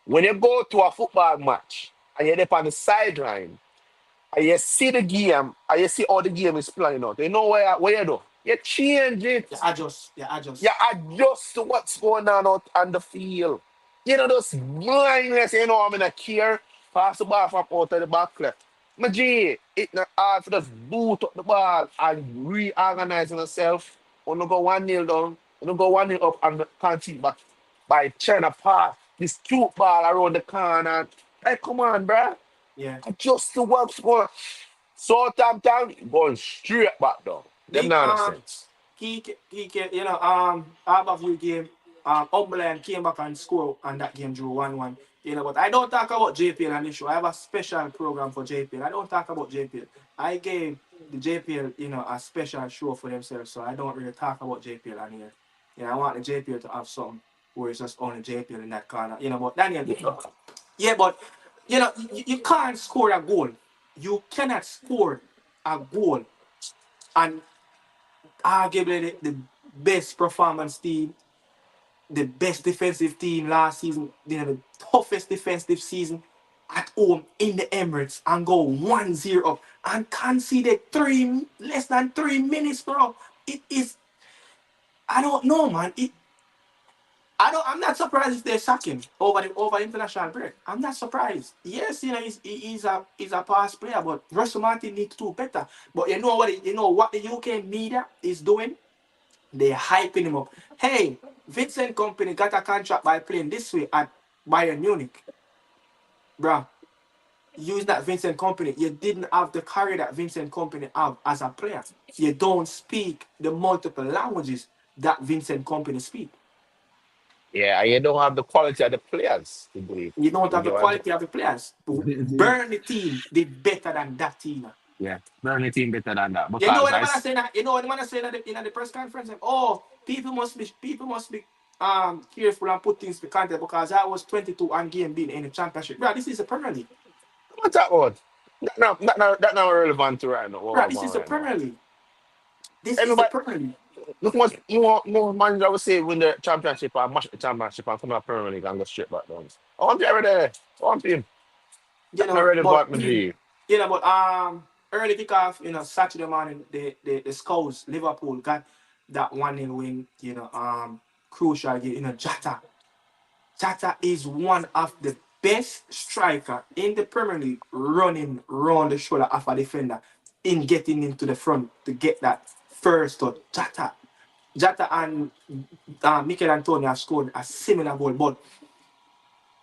when you go to a football match and you're there on the sideline and you see the game and you see how the game is playing out, you know where you do? You change you it. adjust, you You adjust. adjust to what's going out on the field. Those blindness, I'm in a care. Pass the ball from out of the back left. Magee, it not hard for just boot up the ball and reorganize yourself. When you go 1-0 down, when you go 1-0 up and concede back by trying to pass this cute ball around the corner. Hey, come on, bruh. Yeah. Adjust to what's going on. So time, going straight back down. Them Big not sense. key, how about you game? Umberland came back and scored, and that game drew 1-1. But I don't talk about JPL on this show. I have a special program for JPL. I don't talk about JPL. I gave the JPL, a special show for themselves, so I don't really talk about JPL on here. I want the JPL to have some where it's just only JPL in that corner. But Daniel, yeah, but you can't score a goal. You cannot score a goal and arguably the best performance team, the best defensive team last season, the toughest defensive season at home in the Emirates and go 1-0 up and conceded less than 3 minutes, bro. It is, I don't know, man. I'm not surprised if they sack him over international break. I'm not surprised. Yes, he's a past player, but Russell Martin needs to do better. But you know what the UK media is doing? They're hyping him up. Hey, Vincent Company got a contract by playing this way at Bayern Munich. Bruh, use that Vincent Company. You didn't have the career that Vincent Company have as a player. You don't speak the multiple languages that Vincent Company speak. Yeah, you don't have the quality of the players to do it. You don't You have the get what I'm quality of the players. Burn the team did better than that team. Yeah, Burnley team better than that You know because what the man is saying that? You know what the man is saying in the press conference? Oh, people must be careful and put things to context because I was 22 and game being in the championship. Bro, this is the Premier League. what's that word? That not relevant to right now. What Bro, we're this is going the right now. Premier League. This is the Everybody, Premier League. look much more manager would say win the championship or match the championship and come to Premier League and go straight back down. I want you every day. I want him. You That's not know, but relevant, Magee. early kickoff, Saturday morning, the Scouse, Liverpool got that 1-0 win, crucial game. Jata is one of the best striker in the Premier League running round the shoulder of a defender in getting into the front to get that first touch. Jata and Michail Antonio have scored a similar goal, but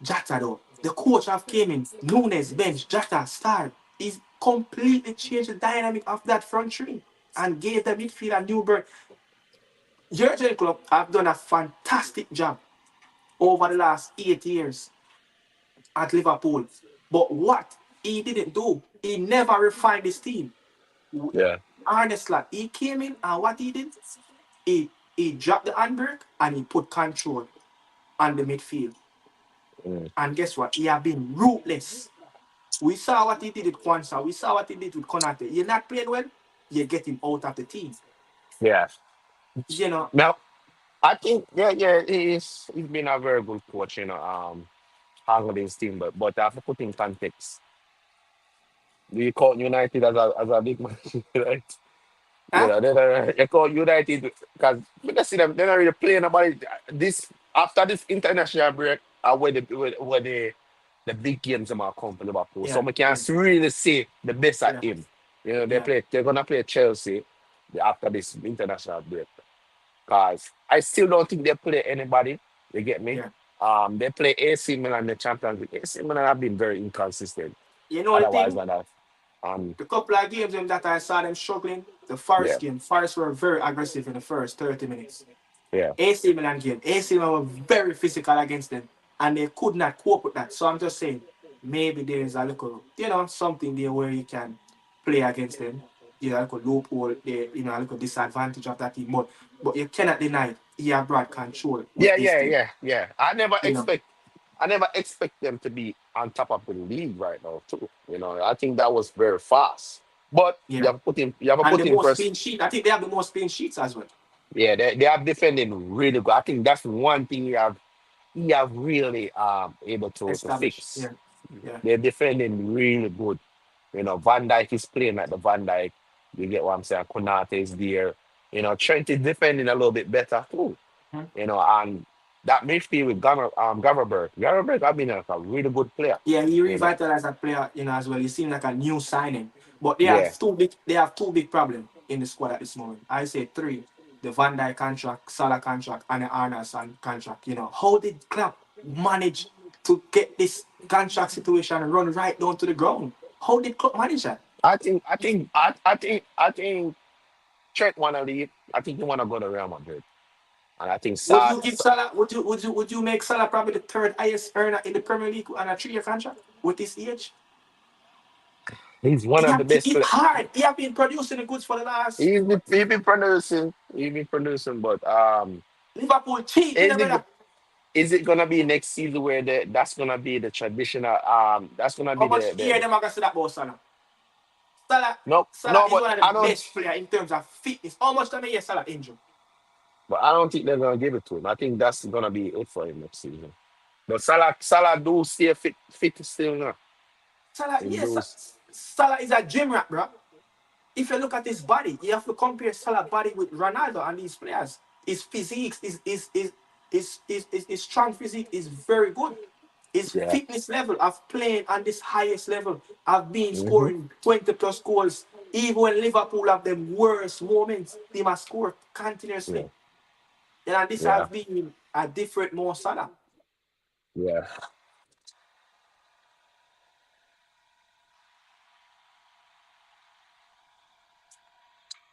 Jata though, the coach have came in, Nunes bench, Jata start. He's completely changed the dynamic of that front three and gave the midfield a new birth. Jurgen Klopp have done a fantastic job over the last 8 years at Liverpool. But what he didn't do, he never refined his team. Yeah. Honestly, he came in and what he did, he dropped the handbrake and he put control on the midfield. Mm. And guess what? He have been ruthless. We saw what he did with Kwanzaa. We saw what he did with Konate. You're not playing well, you get him out of the team. Yeah. You know, Now, I think he's been a very good coach, handling his team, but I have to put in context. Do you count United as a big man? Right? huh? They call United because we can see them. They're not really playing about it. This after this international break, where the big games are come for Liverpool. So Yeah, we can yeah, really see the best at yeah, him. yeah, They're gonna play Chelsea after this international break. Cause I still don't think they play anybody. You get me? yeah. They play AC Milan in the Champions League. AC Milan have been very inconsistent. You know the Otherwise thing? than that, um, The couple of games that I saw them struggling, the yeah, first game, Forest were very aggressive in the first 30 minutes. yeah. AC Milan game, AC Milan were very physical against them, and they could not cope with that. So I'm just saying, maybe there is a little, something there where you can play against them. A little loophole, there, a little disadvantage of that team. But you cannot deny he have brought control with Yeah, this yeah, team. yeah, yeah. You know, I never expect them to be on top of the league right now too. I think that was very fast. But yeah. you have to And the put in most press. clean sheet, I think they have the most clean sheets as well. Yeah, they are defending really good. I think that's one thing you have really able to Established. fix. Yeah, yeah, They're defending really good. Van Dyke is playing like the Van Dyke. You get what I'm saying? Konate is there. Trent is defending a little bit better too. mhm. And that midfield with Gamerberg. Gamerberg, I mean, a really good player. Yeah. He You know, revitalized that player, as well. He seemed like a new signing, but they yeah. have two big. They have two big problems in the squad at this moment. I say three: the Van Dijk contract, Salah contract, and the Arnason contract. How did Klopp manage to get this contract situation and run right down to the ground? How did Klopp manage that? I think Trent wanna leave. I think he wanna go to Real Madrid. And I think Would you give Salah? Would you make Salah probably the third highest earner in the Premier League on a 3-year contract with this age? he's one of the best It's players. hard. He have been producing the goods for the last. He's been producing, but Liverpool cheat, you know, is it brother. is it gonna be next season where that's gonna be the traditional that's gonna How be much year the them are gonna say that about Salah? Salah, no Salah no is but one of the I don't best player in terms of fitness. How much time a year Salah injured? but I don't think they're gonna give it to him. I think that's gonna be it for him next season. But Salah do stay fit still now. Salah, Him yes, do Salah is a gym rat, bro. If you look at his body, you have to compare Salah body with Ronaldo and these players. His physique his strong physique is very good. His yeah. fitness level of playing on this highest level of being Hmm. scoring 20 plus goals. Even when Liverpool have the worst moments, they must score Yeah. continuously. And this Yeah. has been a different more Salah. Yeah.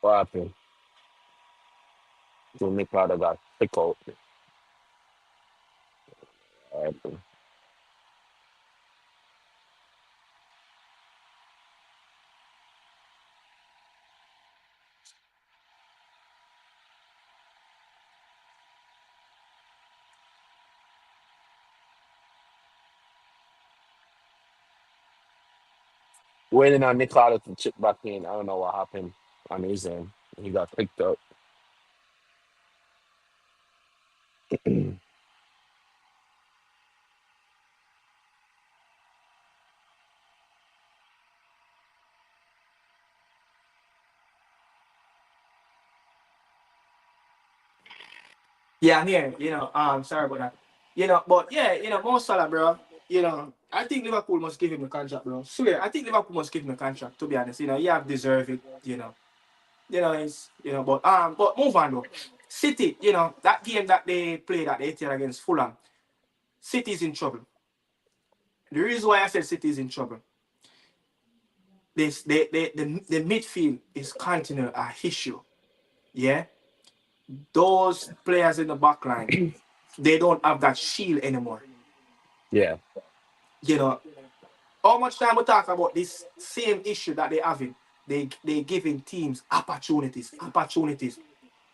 What happened? So Nicaragua got pick out. Uh, waiting on Nicaragua to chip back in. I don't know what happened on his end. He got picked up. Yeah, I'm here. Sorry about that. But yeah, Mo Salah, bro. I think Liverpool must give him a contract, bro. Swear, I think Liverpool must give him a contract. To be honest, he have deserved it. But move on though. City, that game that they played at the Etihad against Fulham, City's in trouble. The reason why I said City's in trouble, the midfield is continuing a issue. Yeah, those players in the back line, they don't have that shield anymore. Yeah. You know, how much time we talk about this same issue that they having? They giving teams opportunities.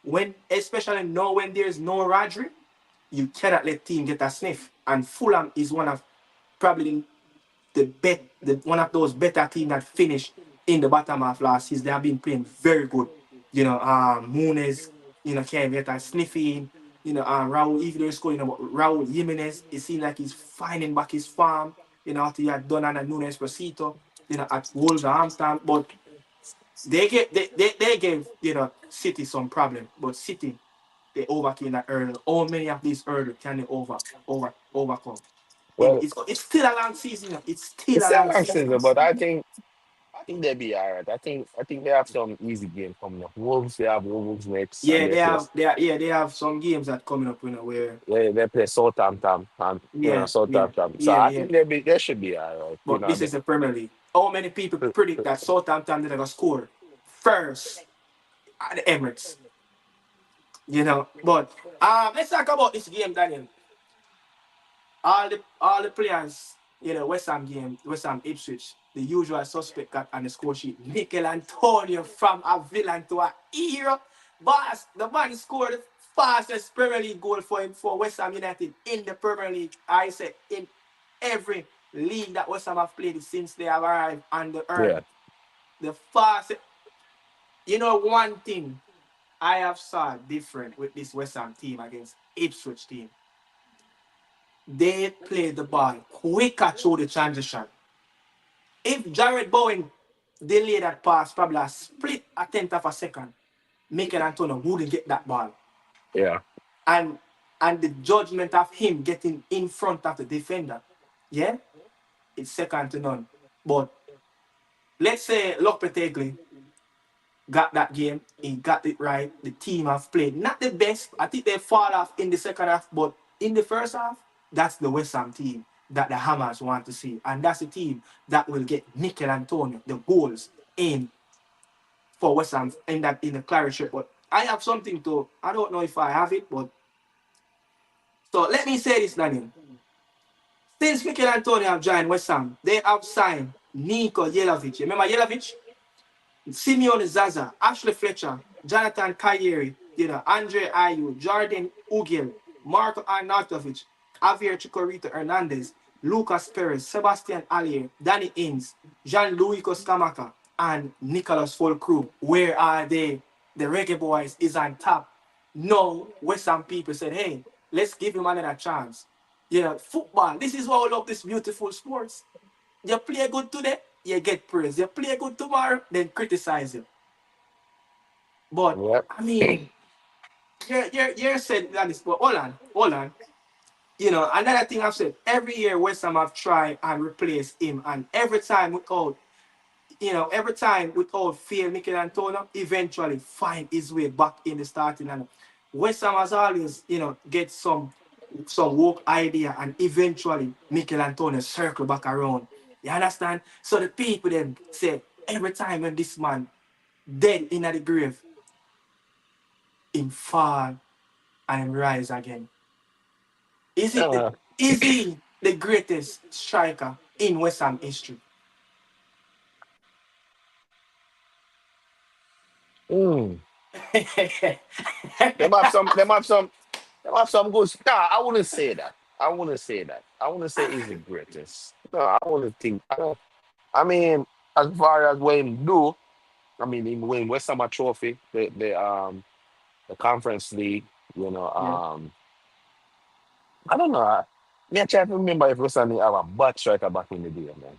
When especially now when there's no Rodri, you cannot let team get a sniff. And Fulham is one of probably one of those better teams that finished in the bottom of last season. They have been playing very good. Muniz, can't get a sniffing. Raul, even though he's scoring, but Raul Jimenez, it seems like he's finding back his farm. After he had done on a Nunes Esposito, at Wolverhampton. But they gave, City some problem. But City, they overcame that hurdle. How many of these hurdles can they overcome? Well, It's still a long season. It's still it's a still long long season. season, but I think they'll be all right. I think they have some easy game coming up. Wolves, they have Wolves next, and Yeah, they have some games that coming up, where they play Southampton and yeah, yeah, Southampton. So yeah, I yeah. think they should be all right. But this is the Premier League. How many people predict that Southampton they're gonna score first at the Emirates? But let's talk about this game, Daniel. All the players, West Ham game, West Ham Ipswich, the usual suspect got on the score sheet. Michail Antonio from a villain to a hero. Boss, the man scored the fastest Premier League goal for West Ham United in the Premier League. I said in every league that West Ham have played since they have arrived on the earth. Yeah. The fastest. One thing I have saw different with this West Ham team against Ipswich team. They play the ball quicker through the transition. If Jared Bowen delayed that pass, probably a split a tenth of a second, Mikel Antonio wouldn't get that ball. Yeah. And and the judgment of him getting in front of the defender, yeah, it's second to none. But let's say Lopetegui got that game, he got it right. The team have played not the best. I think they fall off in the second half, but in the first half, that's the West Ham team that the Hammers want to see, and that's the team that will get Mikel Antonio the goals in for West Ham in the Claret shirt. But I have something to. I don't know if I have it, but So let me say this, Daniel. Since Mikel Antonio have joined West Ham, they have signed Niko Jelovic. You remember Jelovic? Simeon Zaza, Ashley Fletcher, Jonathan Kayeri, Andre Ayew, Jordan Ugel, Marco Arnautovic, Javier Chikorito Hernandez, Lucas Perez, Sebastian Allier, Danny Ings, Jean-Louis Koskamaka, and Nicholas Fulcrum. Where are they? The Reggae Boys is on top. No, West Ham people said, hey, let's give him another chance. Football. This is why I love this beautiful sports. You play good today, you get praise. You play good tomorrow, then criticize you. But Yep. I mean, you're said that is, but hold on. Another thing I've said, every year West Ham have tried and replaced him, and every time without fail, Mikel Antonio eventually find his way back in the starting lineup. West Ham has always, get some work idea, and eventually Mikel Antonio circle back around. You understand? So the people then say every time when this man dead in the grave, him fall and him rise again. Is it the Uh, is he the greatest striker in West Ham history? mm. Them have some. Them have some. Them have some good. Nah, I wouldn't say that. I wouldn't say that. I wouldn't say he's the greatest. No, I wouldn't think. I don't. I mean, as far as Wayne do, I mean, he win West Ham a trophy, the Conference League. You know, Yeah. I don't know. Me, I try to remember if West Ham have a butt striker back in the day, man.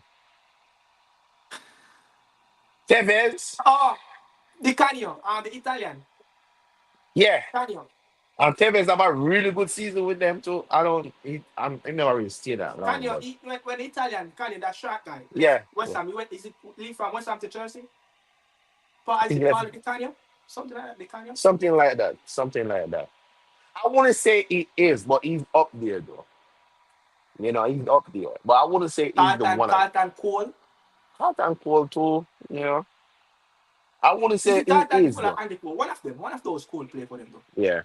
Tevez, Oh, the Canio, the Italian yeah, Canio. and Tevez have a really good season with them too. I don't. I never really stay that long, Canio, but when the Italian Canio, that short guy left yeah, West yeah. Ham, he went. Is it leave from West Ham to Chelsea? I Is think it left Paulo Di Canio? Something like that. Di Canio. something like that. Something like that. I wouldn't say he is, but he's up there though. You know, he's up there. But I wouldn't say he's the Carlton, one. Carlton Cole. Hot and cold too. You know, I wouldn't Is say it he Carlton is Cole or though. Andy Cole? One of them. One of those Cole play for them though. Yeah, you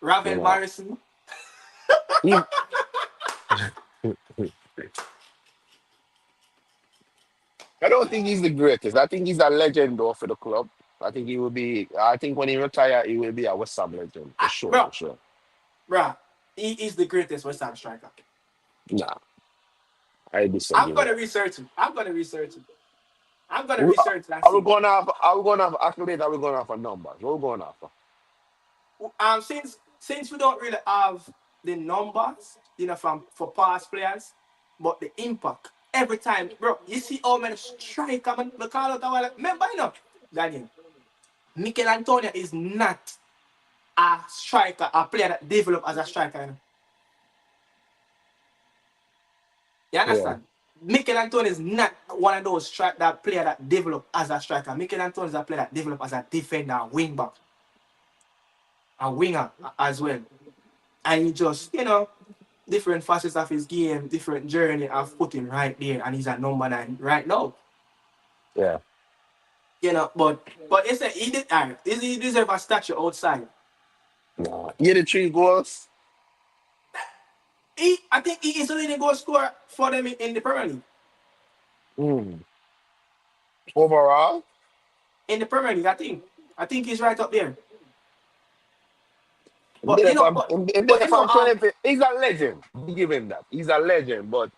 Ravel know. Morrison. He, I don't think he's the greatest. I think he's a legend though for the club. I think he will be. I think when he retire, he will be a West Ham legend for sure, Bro, for sure. bro, he is the greatest West Ham striker. Nah, I I'm disagree. gonna research it. I'm gonna research it. I'm gonna Who- research and Are we see. going off? Are we going off accolade? Are we going off a numbers? What are we going off? Since we don't really have the numbers, from for past players, but the impact every time, bro. You see how many striker man, we call out our remember, Daniel. Mikel Antonio is not a striker, a player that developed as a striker. You Yeah, understand? Mikel Antonio is not one of those that player that developed as a striker. Mikel Antonio is a player that developed as a defender, wing back, a winger as well. And he just, different facets of his game, different journey I've put him right there, and he's at number 9 right now. yeah. But it's a he did he deserve a statue outside. Nah. You the 3 goals. I think he is the leading goal scorer for them in the Premier League. Mm. Overall, In the Premier League, I think he's right up there. him But there you know, from but him but there you know, from 20. He's a legend. We give him that. He's a legend. But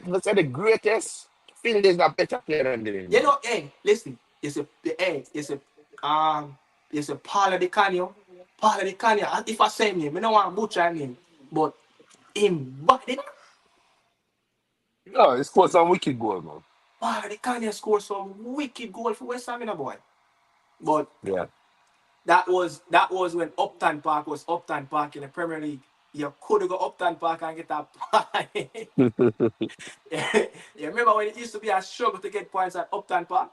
let's say the greatest. Phil is a better player than him, man. hey, listen, um, it's a Paulo Di Canio. Paulo Di Canio. If I say him, I don't want to butcher him, but him, but No, he scored some wicked goal, man. Paulo Di Canio scored some wicked goal for West Ham, boy. But Yeah. that was when Upton Park was Upton Park in the Premier League. You could go Upton Park and get that point. You remember when it used to be a struggle to get points at Upton Park?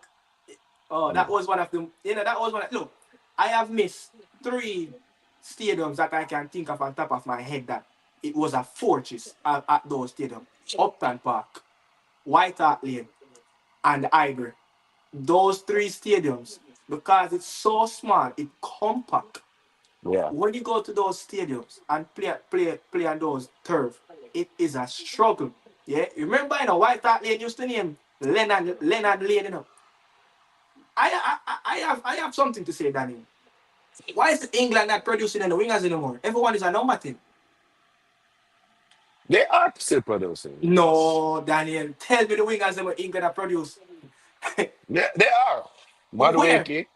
Oh, that Mm. was one of them. That was one. Look, I have missed 3 stadiums that I can think of on top of my head that it was a fortress at those stadiums. Upton Park, White Hart Lane, and Ivory. Those 3 stadiums, because it's so small, it compact. Yeah. When you go to those stadiums and play on those turf, it is a struggle. Yeah, remember, White Hart Lane used to name Leonard Lane. I have something to say, Daniel. Why is England not producing any wingers anymore? Everyone is a number 10. They are still producing, yes. No, Daniel, tell me the wingers that England are produce. They are. Where? Madueke,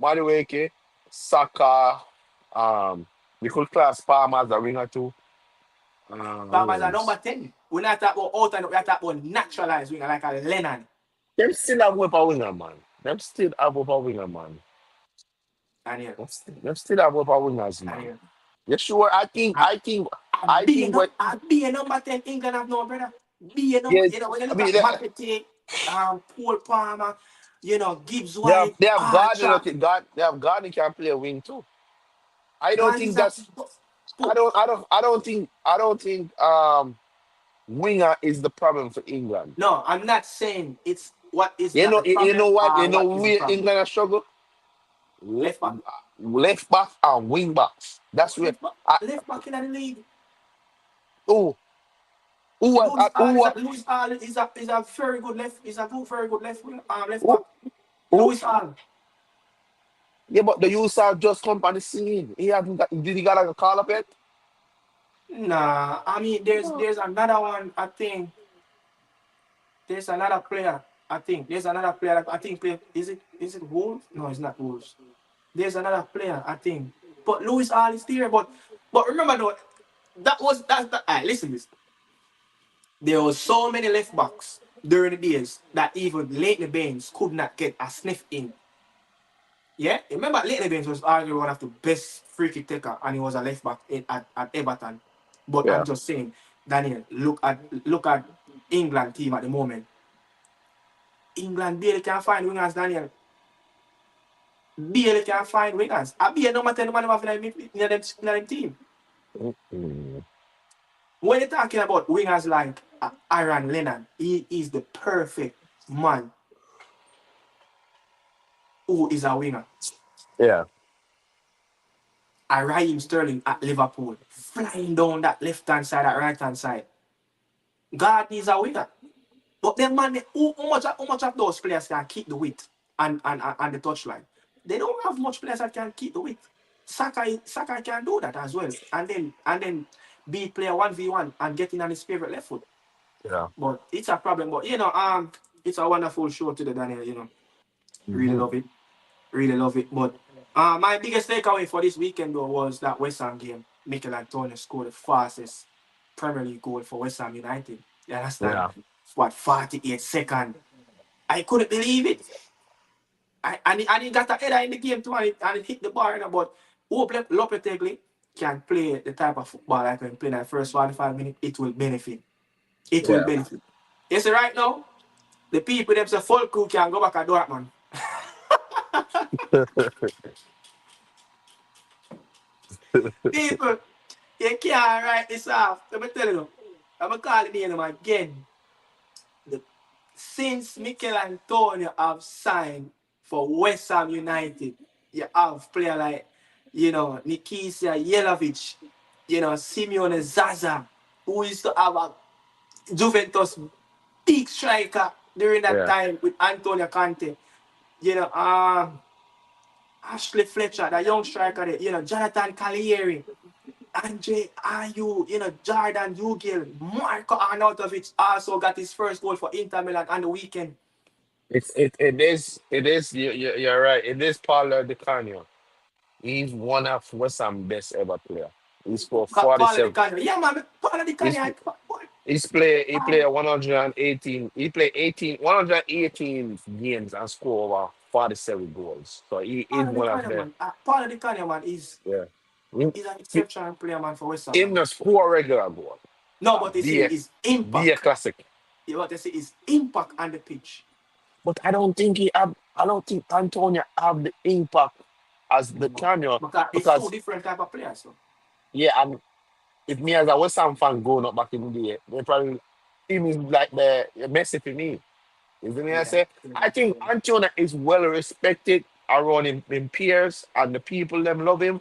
Madueke, Saka, we could class Palmer as a winger too. Who Farmers are number else? 10. We're not talking about out and we are talking about naturalized winger like a Lennon. Them still have up a winger, man. Them still have up a winger, man. Daniel, Them still have up a wingers, man. Daniel. You sure? I, I think what, I be a number 10 England have no brother. Be a number, yeah, when you I look mean, at McAtee, Paul Palmer, Gibbs White, they have Gardner, Archer, They have Gardner can play a wing too. I don't God think is a that's, but I don't think, winger is the problem for England. no, I'm not saying it's what is not the You problem know what? You or know what is the where problem. England are struggle? Le- Left back. Left back and wing backs. That's where. I, Left back in the league. who who Louis Hall who is a what Louis Hall is a very good very good left back. who who? Louis Hall. Yeah, but the youths have just come on the scene. He hasn't got. Did he got like a call up yet? Nah, I mean there's another one. I think there's another player. I think there's another player. I think play. Is it Wolves? No, it's not Wolves. There's another player. I think. But Louis Hall is there. But remember though, that's the. Listen this. There was so many left backs during the days that even Leighton Baines could not get a sniff in. Yeah, remember Leighton Baines was arguably one of the best free kick taker, and he was a left back at Everton. But I'm Yeah. just saying, Daniel, look at England team at the moment. England barely can find wingers, Daniel. Barely can find wingers. I be a number 10 man of them team. Mm. When you're talking about wingers like Aaron Lennon, he is the perfect man who is a winger. Yeah. Raheem Sterling at Liverpool, flying down that left hand side, that right hand side. God is a winger. But them man, how much of those players can keep the width and the touchline? They don't have much players that can keep the width. Saka can do that as well, and then beat player 1v1 and get in on his favorite left foot. Yeah. But it's a problem. But it's a wonderful show today, Daniel. Really Hmm. love it, really love it. But my biggest takeaway for this weekend though was that West Ham game. Michail Antonio scored the fastest Premier League goal for West Ham United. You understand? Yeah. What 48 seconds? I couldn't believe it. And he got a header in the game too, and it hit the bar. But hope Lopetegui can play the type of football like when play that first 45 minutes. It will benefit. It will Yeah. benefit. You see, right now, the people them say full crew can go back at Dortmund. People, you can't write this off. Let me tell you, I'm going to call it name again. The, since Michail Antonio have signed for West Ham United, you have player like, Nikisa Yelovic, Simeone Zaza, who used to have a Juventus big striker during that Yeah. time with Antonio Conte. You know, Ashley Fletcher, that young striker there, Jonathan Calieri, Andre Ayew, Jordan Hugill, Marco Arnautovic also got his first goal for Inter Milan on the weekend. It is you're right. It is Paulo Di Canio. He's one of West Ham best ever player. He scored Paul the 47. Canary. Yeah, man, Paul the He's Canary. he played 118. He played 118 games and scored over 47 goals. So he is Paul the one of Canary, the, man. Paul the Canary, man, is yeah. He, is an he, exceptional player, man, for West Ham, him man. just score regular goal. No, but you see, Be his be a impact. classic. What they say is impact on the pitch. But I don't think Antonio have the impact as the Mm. Canio Because it's two because different type of players. So. yeah, and if me as a West Ham fan growing up back in the day, they probably him is like the Messi for me. Isn't it? I Yeah, say yeah, I think yeah. Antonio is well respected around in peers and the people them love him.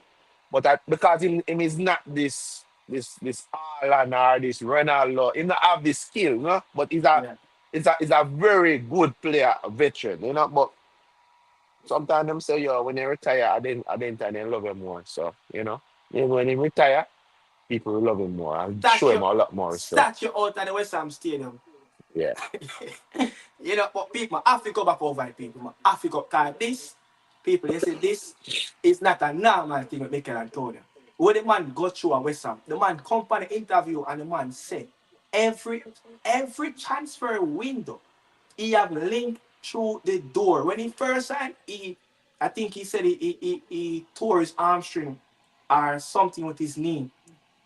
But because him is not this Haaland or this Ronaldo, he not have this skill, you know. But Yeah. he's a very good player, a veteran, you know. But sometimes them say, yo, when they retire, I didn't and they love him more. So, you know, even when he retire, people will love him more and show him Statue, a lot more respect. statue out at the West Ham Stadium. Yeah, But people, I have to go back over it, people. I have to go, because this, people, they say this is not a normal thing with Michail Antonio. When the man go through a West Ham, the man come for the interview and the man said, every every transfer window, he have linked through the door. When he first signed, I think he said he tore his hamstring or something with his knee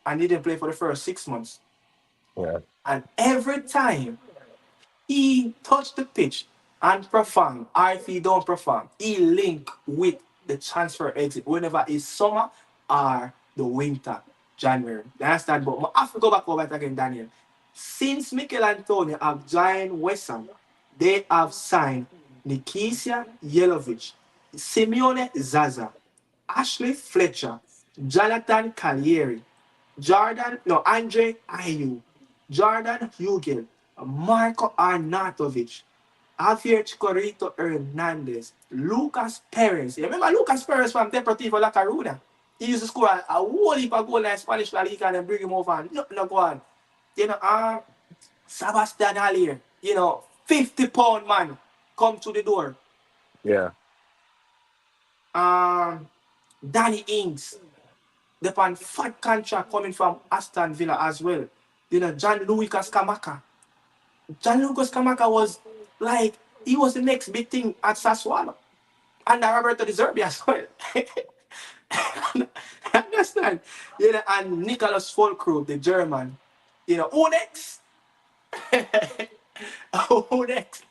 and didn't play for the first 6 months. yeah, And every time he touch the pitch and perform, or if he don't perform, he link with the transfer exit whenever it's summer or the winter, January. You understand? But I have to go back over it again, Daniel. Since Michail Antonio have joined West Ham, they have signed Nikisia Yelovich, Simeone Zaza, Ashley Fletcher, Jonathan Calieri, Andre Ayew, Jordan Hugel, Marco Arnautovic, Javier Chikorito Hernandez, Lucas Perez. You remember Lucas Perez from Deportivo La Coruna? He used to score a whole heap of goals in Spanish La Liga and then bring him over and nothing to go on. You know, Sebastian Haller, 50-pound man come to the door. yeah, Um, Danny Ings, the pan fat contract coming from Aston Villa as well. John Lucas Kamaka. John Lucas Kamaka was like, he was the next big thing at Sassuolo. And Roberto De Zerbi as well. Understand? And Nicholas Fulkrug, the German. Who next? Who next?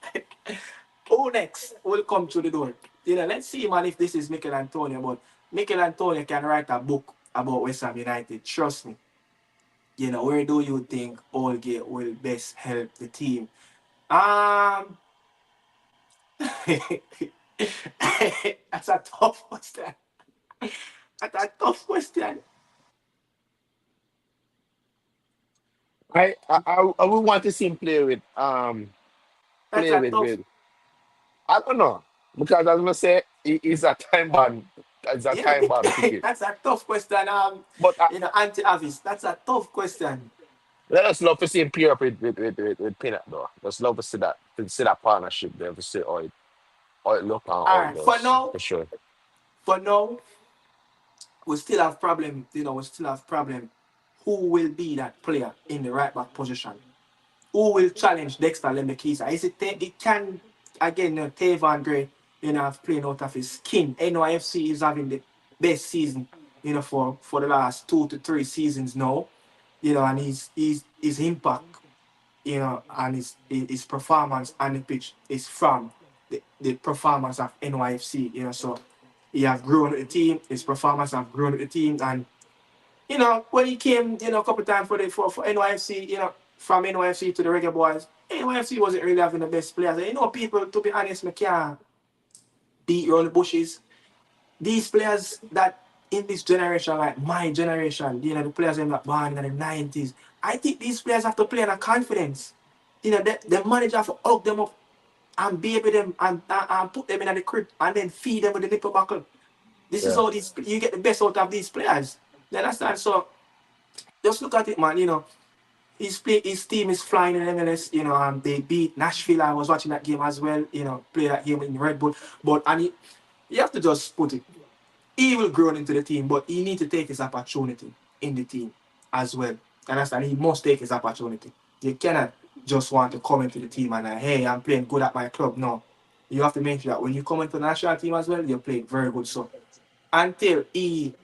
Who next will come through the door? Let's see, man, if this is Michail Antonio. But Michail Antonio can write a book about West Ham United. Trust me. Where do you think Holgate will best help the team? Um, that's a tough question. That's a tough question. I would want to see him That's play a with tough. I don't know because as I say, he's a time bomb. It's a Yeah, time bomb ticket. that's a tough question. But Anti Avis. That's a tough question. let us love to see him pair up with Pinnock though. Just love to see that partnership there, to see how it look and All how it right. For goes now, for sure. for now, we still have problem. We still have problem. Who will be that player in the right back position? Who will challenge Dexter Lemekisa? Is it can again Tavon Gray, have playing out of his skin. NYFC is having the best season, for the last 2 to 3 seasons now. And his impact, and his performance on the pitch is from the performance of NYFC, so he have grown with the team, his performance have grown with the team, and when he came, a couple of times for NYFC, from NYFC to the Reggae Boys, NYFC wasn't really having the best players. People, to be honest, me can't beat around the bushes. These players that in this generation, like my generation, the players that born in the 90s, I think these players have to play in a confidence. The manager have to hug them up and baby them and put them in the crib and then feed them with the nipple buckle. This is Yeah, how you get the best out of these players. You understand? So just look at it, man. His team is flying in MLS. They beat Nashville. I was watching that game as well. Play that game in Red Bull. But you have to just put it. He will grow into the team, but he need to take his opportunity in the team as well. Understand? He must take his opportunity. You cannot just want to come into the team and hey, I'm playing good at my club. No, you have to make sure that when you come into the national team as well, you're playing very good. So until he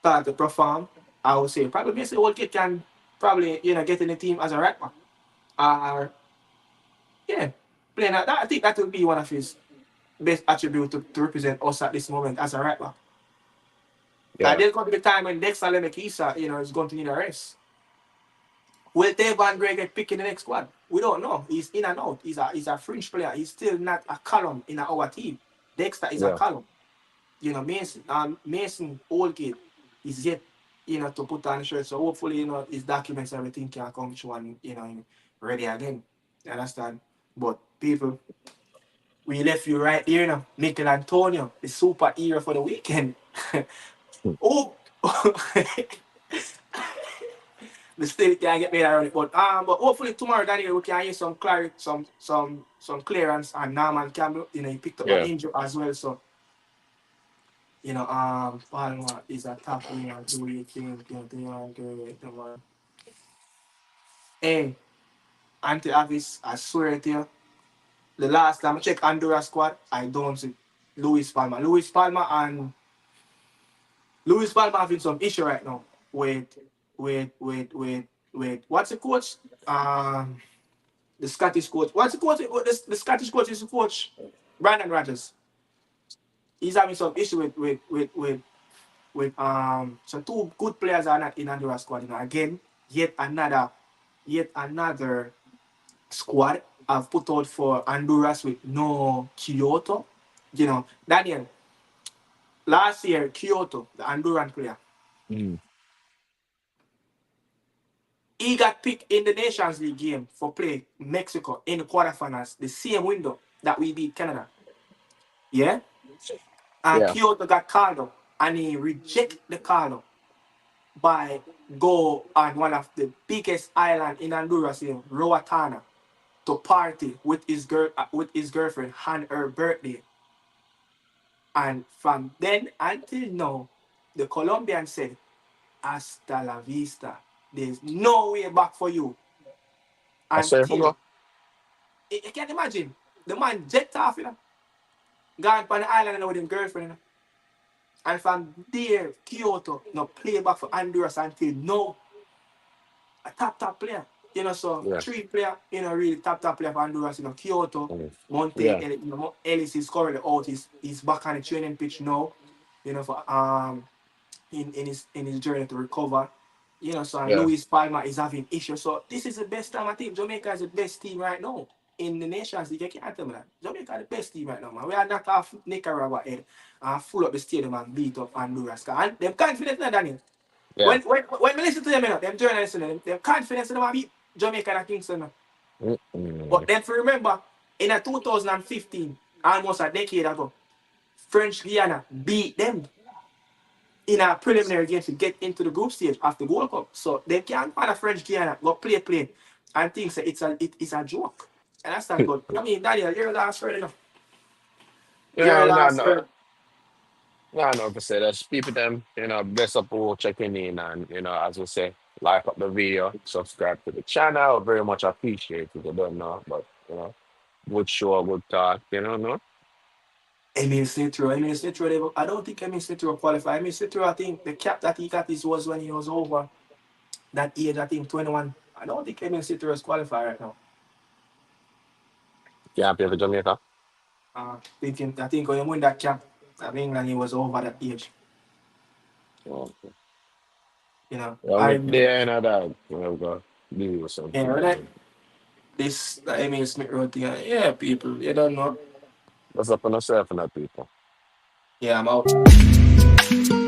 start to perform, I would say probably Mr. Old Kid can probably get in the team as a right back. Or yeah, playing that. I think that will be one of his best attributes to represent us at this moment as a right back. Now yeah, there's going to be a time when Dexter Lemekisa, is going to need a rest. Will Dave Van Gray get picked in the next squad? We don't know. He's in and out. He's a fringe player. He's still not a column in our team. Dexter is a yeah, column. Mason Holgate. is yet, to put on the shirt. So hopefully, his documents, everything can come through and, ready again. You understand? But people, we left you right here now. Michail Antonio, the superhero for the weekend. Oh, the still can't get made around it. But hopefully tomorrow, Daniel, we can hear some clarity, some clearance, and Norman Campbell, he picked up an Yeah. injury as well. So, Palmer is a top winger. Do you think the Hey, Anti Avis, I swear to you, the last time I checked Honduras squad, I don't see Luis Palma. Luis Palma having some issue right now with what's the coach? The Scottish coach. What's the coach? The Scottish coach is the coach, Brandon Rogers. He's having some issue so two good players are not in Honduras squad. Again, yet another squad have put out for Honduras with no Kyoto. Daniel, last year Kyoto, the Honduran player, Mm. he got picked in the Nations League game for play Mexico in the quarterfinals, the same window that we beat Canada. Yeah? And Yeah. Kyoto got called up and he reject the call up by go on one of the biggest island in Honduras, Roatana, to party with his girlfriend on her birthday. And from then until now, the Colombian said, "Hasta la vista." There's no way back for you I say, hold on. until you can imagine the man jet off, gone on the island with his girlfriend, and from there, Kyoto, play back for Honduras until now, a top player. So Yeah. three player, really top player for Honduras, Kyoto, Mm. Monte, Yeah. Ellis is currently out. He's back on the training pitch now, for in his journey to recover. So and Yeah. Luis Palma is having issues. So this is the best time I think Jamaica is the best team right now in the Nations League. You can't tell me that. Jamaica is the best team right now, man. We are not off Nicaragua head and full up the stadium and beat up Honduras. And them confident now, Daniel. Yeah. When we listen to them, them journalists, them confidence in them beat Jamaica and Kingston. But Mm-mm. then if you remember, in a 2015, almost a decade ago, French Guiana beat them in a preliminary game to get into the group stage of the World Cup. So they can't find a French Guiana, go play, and think that it is a joke. And that's not good. I mean, Daniel, you're last word enough. You're Yeah, no, last no. word. No, no, per se. Just people them, bless up all checking in and as we say, like up the video, subscribe to the channel. Very much appreciate if you don't know. But good show, good talk, no? Emil Smith Rowe. I don't think Emil Smith Rowe qualified. Emil Smith Rowe, I think the cap that he got was when he was over that age, I think 21. I don't think Emil Smith Rowe is qualified right now. Yeah, play for Jamaica. I think when he won that cap of England, he was over that age. Okay. Yeah, I we remember. there and that, we go deal with Yeah, something. when this Emil Smith Rowe thing, yeah, people, you don't know. What's up on yourself and that people? Yeah, I'm out.